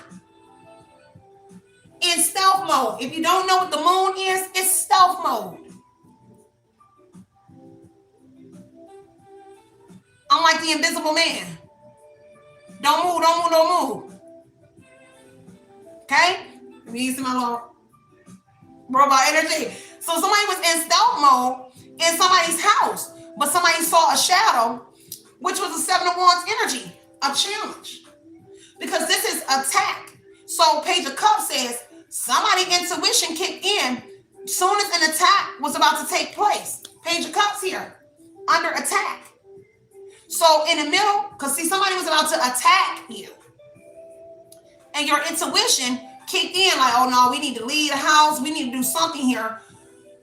Speaker 1: In stealth mode. If you don't know what the moon is, it's stealth mode. I'm like the invisible man. Don't move, don't move, don't move. Okay? Let me use my little robot energy. So somebody was in stealth mode, in somebody's house, but somebody saw a shadow, which was a Seven of Wands energy, a challenge. Because this is attack. So Page of Cups says somebody intuition kicked in soon as an attack was about to take place. Page of Cups here, under attack. So in the middle, because see, somebody was about to attack you. And your intuition kicked in like, oh no, we need to leave the house. We need to do something here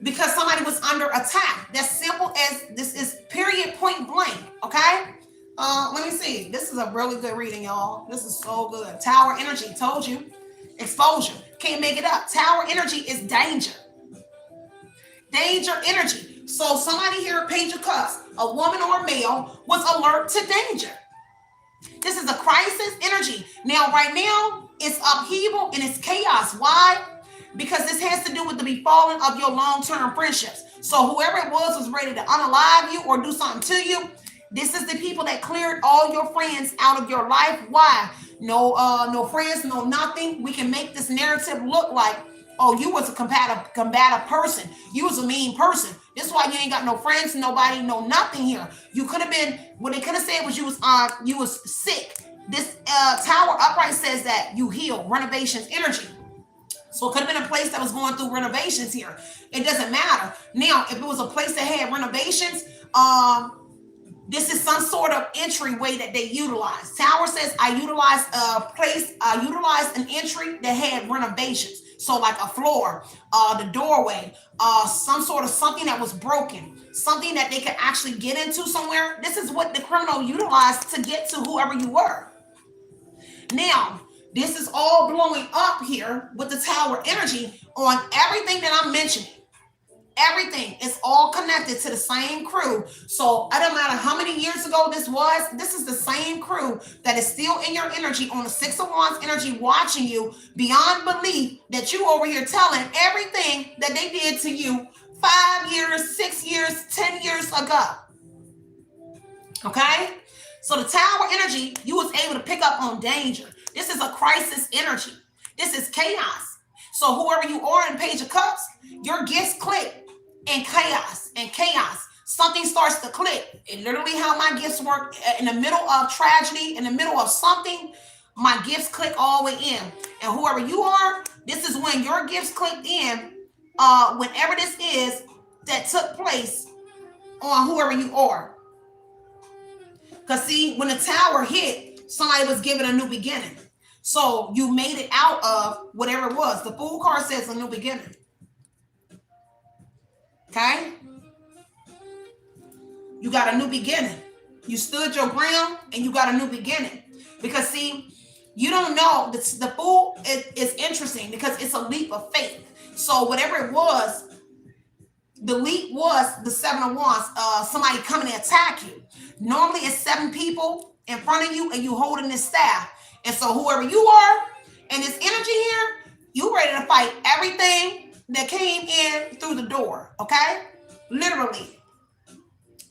Speaker 1: because somebody was under attack. That's simple as this is period, point blank, okay? Let me see. This is a really good reading, y'all. This is so good. Tower energy, told you. Exposure. Can't make it up. Tower energy is danger. Danger energy. So somebody here, Page of Cups, a woman or a male, was alert to danger. This is a crisis energy. Now, right now, it's upheaval and it's chaos. Why? Because this has to do with the befalling of your long-term friendships. So whoever it was ready to unalive you or do something to you. This is the people that cleared all your friends out of your life. Why? No friends, no nothing. We can make this narrative look like, oh, you was a combative person. You was a mean person. This is why you ain't got no friends, nobody, no nothing here. You could have been, what they could have said was you was sick. This tower upright says that you heal, renovations, energy. So it could have been a place that was going through renovations here. It doesn't matter. Now, if it was a place that had renovations, this is some sort of entryway that they utilize. Tower says I utilized an entry that had renovations. So like a floor, the doorway, some sort of something that was broken, something that they could actually get into somewhere. This is what the criminal utilized to get to whoever you were. Now, this is all blowing up here with the tower energy on everything that I'm mentioning. Everything is all connected to the same crew. So it don't matter how many years ago this is the same crew that is still in your energy on the Six of Wands energy watching you beyond belief that you over here telling everything that they did to you 5 years, 6 years, 10 years ago. Okay? So the tower energy, you was able to pick up on danger. This is a crisis energy. This is chaos. So whoever you are in Page of Cups, your gifts click in chaos and chaos. Something starts to click. And literally how my gifts work in the middle of tragedy, in the middle of something, my gifts click all the way in. And whoever you are, this is when your gifts clicked in, whenever this is that took place on whoever you are. Because see, when the tower hit, somebody was given a new beginning. So you made it out of whatever it was. The Fool card says a new beginning. Okay? You got a new beginning. You stood your ground and you got a new beginning. Because see, you don't know. The Fool is interesting because it's a leap of faith. So whatever it was, the leap was the Seven of Wands, somebody coming to attack you. Normally it's 7 people in front of you and you holding this staff. And so whoever you are and this energy here, you ready to fight everything that came in through the door, okay? Literally.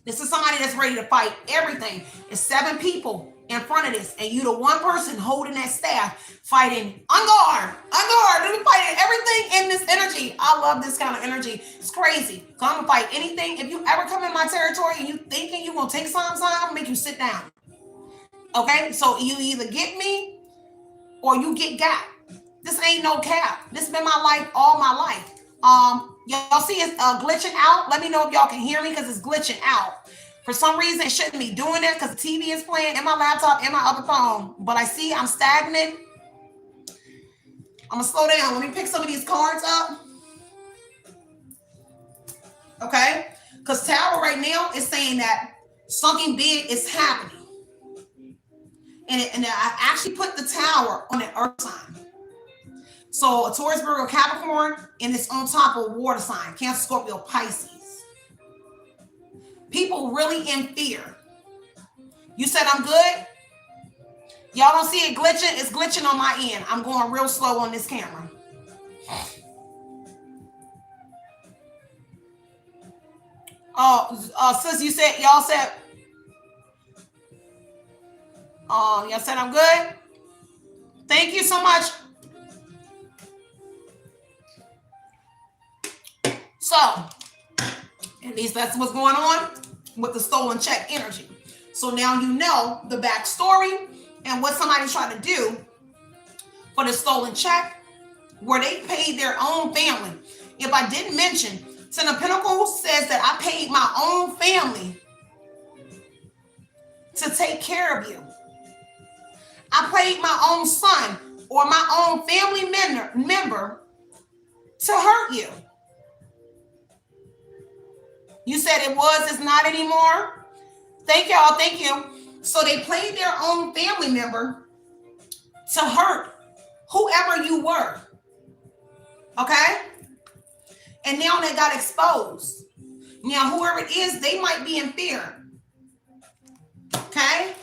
Speaker 1: This is somebody that's ready to fight everything. It's 7 people in front of this, and you the one person holding that staff, fighting on guard, they're fighting everything in this energy. I love this kind of energy. It's crazy. So I'm gonna fight anything. If you ever come in my territory and you thinking you gonna take some time, I'm gonna make you sit down. Okay, so you either get me or you get got. This ain't no cap. This been my life all my life. Y'all see it's glitching out. Let me know if y'all can hear me because it's glitching out. For some reason, it shouldn't be doing that because the TV is playing in my laptop and my other phone. But I see I'm stagnant. I'm gonna slow down. Let me pick some of these cards up. Okay, because Tower right now is saying that something big is happening. And I actually put the Tower on the earth sign. So a Taurus, Virgo, Capricorn, and it's on top of water sign, Cancer, Scorpio, Pisces. People really in fear. You said I'm good? Y'all don't see it glitching? It's glitching on my end. I'm going real slow on this camera. Oh, sis, y'all said I'm good? Thank you so much. So, At least that's what's going on with the stolen check energy. So now you know the backstory and what somebody's trying to do for the stolen check, where they paid their own family. If I didn't mention, Ten of Pentacles says that I paid my own family to take care of you. I paid my own son or my own family member to hurt you. You said it was, it's not anymore. Thank y'all, thank you. So they played their own family member to hurt whoever you were. Okay? And now they got exposed. Now, whoever it is, they might be in fear. Okay?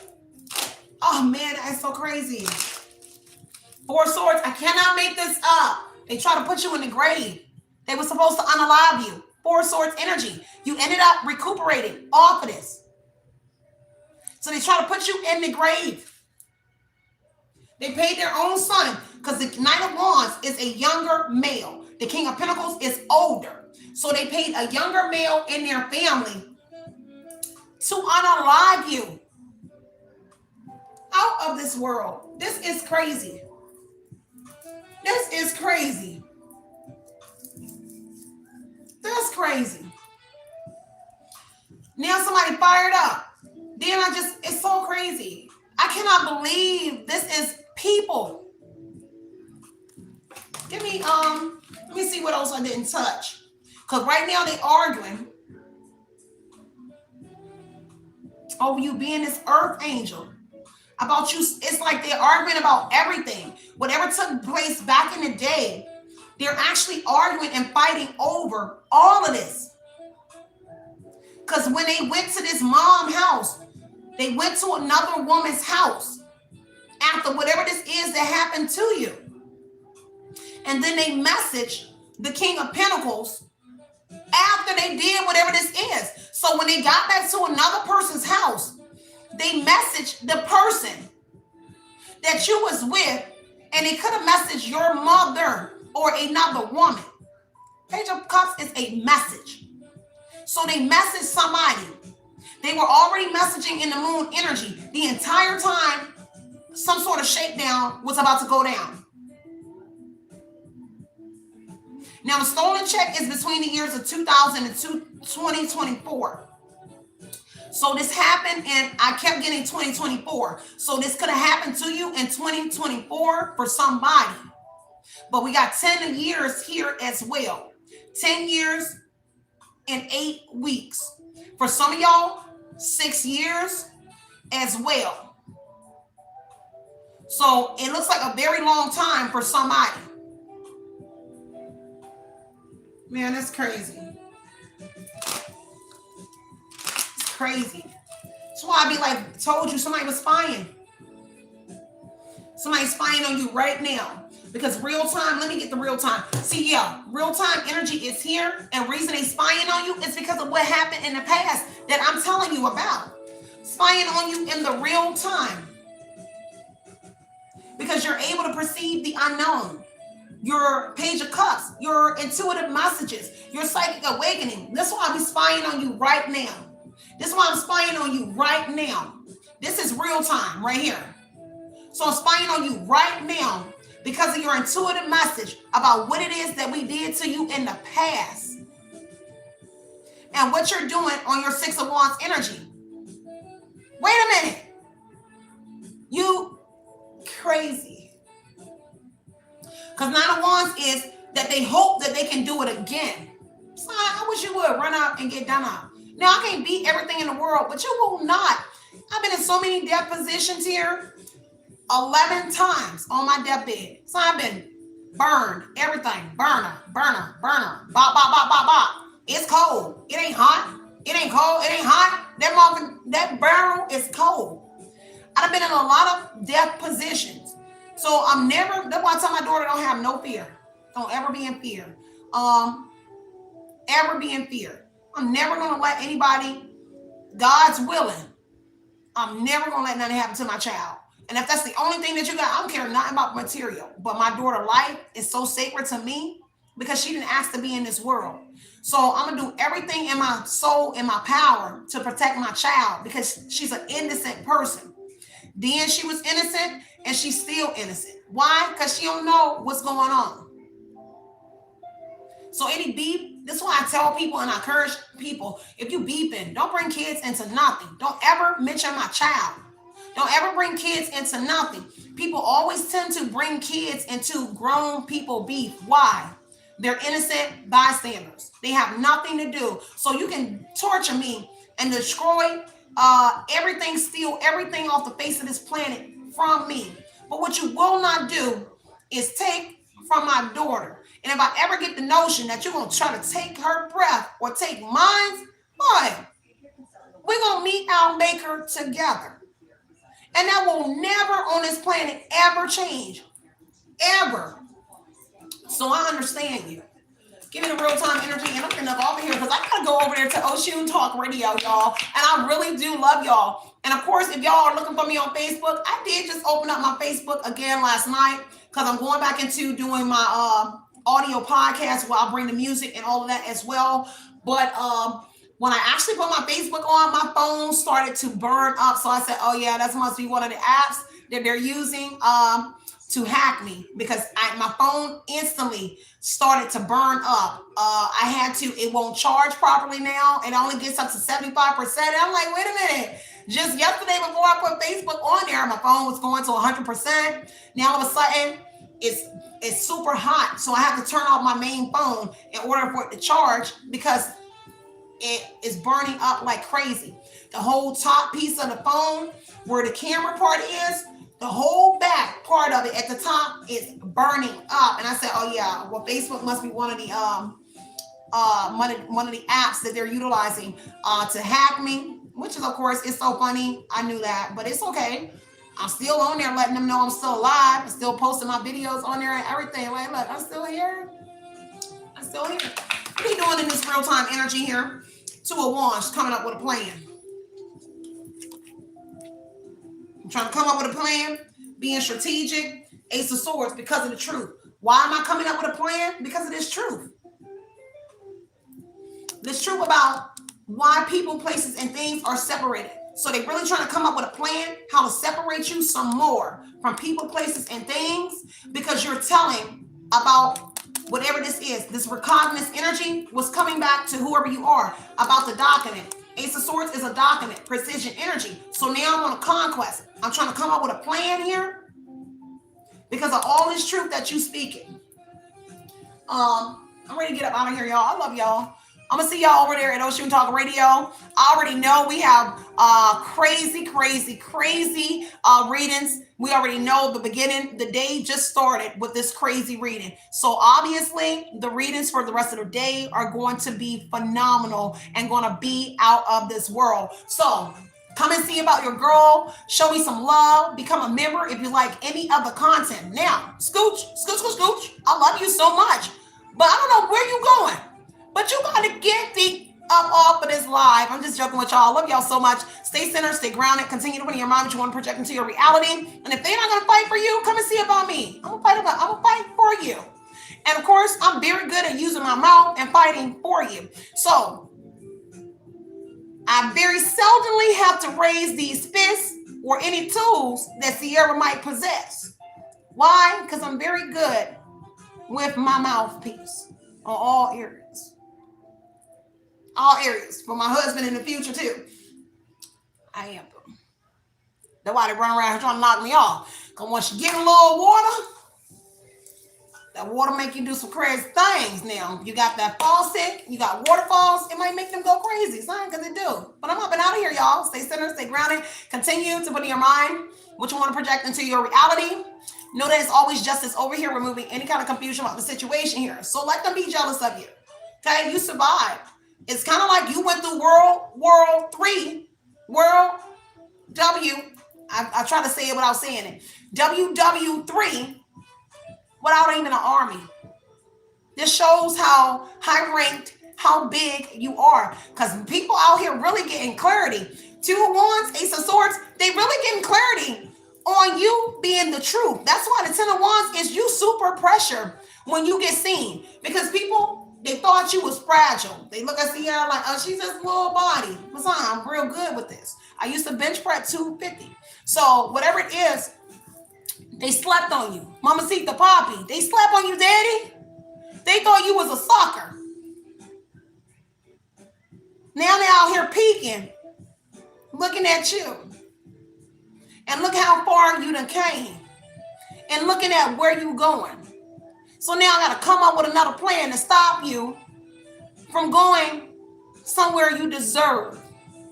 Speaker 1: Oh man, that's so crazy. Four of Swords, I cannot make this up. They try to put you in the grave. They were supposed to unalive you. Four of Swords energy. You ended up recuperating off of this. So they try to put you in the grave. They paid their own son because the Knight of Wands is a younger male. The King of Pentacles is older. So they paid a younger male in their family to unalive you. Out of this world. This is crazy. This is crazy. That's crazy. Now somebody fired up. Then it's so crazy. I cannot believe this is people. Give me, let me see what else I didn't touch. Because right now they arguing over you being this earth angel. About you, it's like they're arguing about everything. Whatever took place back in the day, they're actually arguing and fighting over all of this. Because when they went to this mom house, they went to another woman's house after whatever this is that happened to you. And then they messaged the King of Pentacles after they did whatever this is. So when they got back to another person's house, they messaged the person that you was with, and they could have messaged your mother or another woman. Page of Cups is a message. So they messaged somebody. They were already messaging in the moon energy the entire time some sort of shakedown was about to go down. Now, the stolen check is between the years of 2000 and 2024. So this happened, and I kept getting 2024. So this could have happened to you in 2024 for somebody. But we got 10 years here as well. 10 years and 8 weeks. For some of y'all, 6 years as well. So it looks like a very long time for somebody. Man, that's crazy. It's crazy. That's why I be like, told you somebody was spying. Somebody's spying on you right now. Because real time, let me get the real time. See, yeah, real time energy is here. And reason they spying on you is because of what happened in the past that I'm telling you about. Spying on you in the real time. Because you're able to perceive the unknown. Your Page of Cups, your intuitive messages, your psychic awakening. That's why I'm spying on you right now. This is why I'm spying on you right now. This is real time right here. So I'm spying on you right now because of your intuitive message about what it is that we did to you in the past. And what you're doing on your Six of Wands energy. Wait a minute. You crazy. Because Nine of Wands is that they hope that they can do it again. So I wish you would run out and get done out. Now, I can't beat everything in the world, but you will not. I've been in so many death positions here. 11 times on my deathbed. So I've been burned. Everything. Burner. Bop, bop, bop, bop, bop. It's cold. It ain't hot. It ain't cold. It ain't hot. That barrel is cold. I've been in a lot of death positions. So I'm never, that's why I tell my daughter, don't have no fear. Don't ever be in fear. Ever be in fear. I'm never going to let anybody, God's willing, I'm never going to let nothing happen to my child. And if that's the only thing that you got, I don't care nothing about material. But my daughter's life is so sacred to me. because she didn't ask to be in this world. So I'm gonna do everything in my soul, in my power, to protect my child because she's an innocent person. Then she was innocent and she's still innocent. Why? Because she don't know what's going on. So any beep, this is why I tell people and I encourage people, if you beeping, don't bring kids into nothing. Don't ever mention my child. Don't ever bring kids into nothing. People always tend to bring kids into grown people beef. Why? They're innocent bystanders. They have nothing to do. So you can torture me and destroy everything, steal everything off the face of this planet from me. But what you will not do is take from my daughter. And if I ever get the notion that you're going to try to take her breath or take mine, boy, we're going to meet our maker together. And that will never on this planet ever change. Ever. So I understand you. Give me the real time energy, and I'm gonna go over here because I gotta go over there to Oshun Talk Radio, y'all. And I really do love y'all. And of course, if y'all are looking for me on Facebook, I did just open up my Facebook again last night because I'm going back into doing my audio podcast where I'll bring the music and all of that as well. But when I actually put my Facebook on, my phone started to burn up. So I said, oh yeah, that must be one of the apps that they're using to hack me because my phone instantly started to burn up. I had to, it won't charge properly now. It only gets up to 75%. And I'm like, wait a minute. Just yesterday before I put Facebook on there, my phone was going to 100%. Now all of a sudden, it's super hot. So I have to turn off my main phone in order for it to charge because it is burning up like crazy. The whole top piece of the phone where the camera part is, the whole back part of it at the top is burning up. And I said, oh yeah, well, Facebook must be one of the apps that they're utilizing to hack me, which is, of course, it's so funny. I knew that, but it's okay. I'm still on there letting them know I'm still alive. I'm still posting my videos on there and everything. Like, look, I'm still here. I'm still here. What are you doing in this real-time energy here? Two of Wands coming up with a plan. I'm trying to come up with a plan, being strategic. Ace of Swords because of the truth. Why am I coming up with a plan? Because of this truth. This truth about why people, places, and things are separated. So they're really trying to come up with a plan how to separate you some more from people, places, and things because you're telling about whatever this is. This recognizance energy was coming back to whoever you are about the document. Ace of Swords is a document, precision energy. So now I'm on a conquest. I'm trying to come up with a plan here because of all this truth that you speaking. I'm ready to get up out of here, y'all. I love y'all. I'm gonna see y'all over there at Oshun Talk Radio. I already know we have crazy readings. We already know the beginning, the day just started with this crazy reading. So obviously the readings for the rest of the day are going to be phenomenal and gonna be out of this world. So come and see about your girl. Show me some love. Become a member if you like any of the content. Now, scooch. I love you so much. But I don't know where you going. But you got to get the up off of this live. I'm just joking with y'all. Love y'all so much. Stay centered, stay grounded. Continue to put in your mind what you want to project into your reality. And if they're not going to fight for you, come and see about me. I'm going to fight for you. And of course, I'm very good at using my mouth and fighting for you. So I very seldomly have to raise these fists or any tools that Sierra might possess. Why? Because I'm very good with my mouthpiece on all areas. All areas. For my husband in the future, too. I am. That's why they run around here trying to knock me off. Because once you get a little water, that water make you do some crazy things now. You got that faucet, you got waterfalls, it might make them go crazy. It's not because it do. But I'm up and out of here, y'all. Stay centered, stay grounded. Continue to put in your mind what you want to project into your reality. Know that it's always justice over here, removing any kind of confusion about the situation here. So let them be jealous of you. Okay, you survived. It's kind of like you went through World W. I try to say it without saying it. WW3 without even an army. This shows how high ranked, how big you are. Because people out here really getting clarity. Two of Wands, Ace of Swords, they really getting clarity on you being the truth. That's why the Ten of Wands is you super pressure when you get seen. Because people, they thought you was fragile. They look at Sierra like, oh, she's just a little body. I'm real good with this. I used to bench press 250. So whatever it is, they slept on you. Mamacita Poppy, they slept on you, daddy. They thought you was a sucker. Now they're out here peeking, looking at you. And look how far you done came. And looking at where you going. So now I got to come up with another plan to stop you from going somewhere you deserve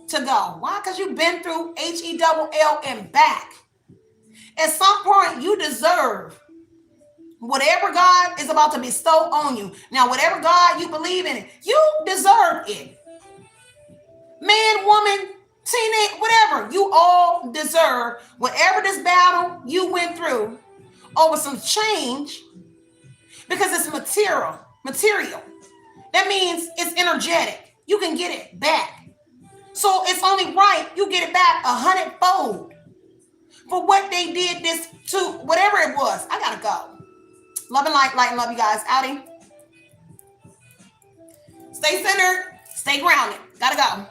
Speaker 1: to go. Why? Because you've been through HELL and back. At some point, you deserve whatever God is about to bestow on you. Now, whatever God you believe in, you deserve it. Man, woman, teenage, whatever. You all deserve whatever this battle you went through over some change, because it's material. That means it's energetic. You can get it back. So it's only right you get it back 100-fold for what they did this to, whatever it was. I gotta go. Love and light and love you guys. Outie. Stay centered. Stay grounded. Gotta go.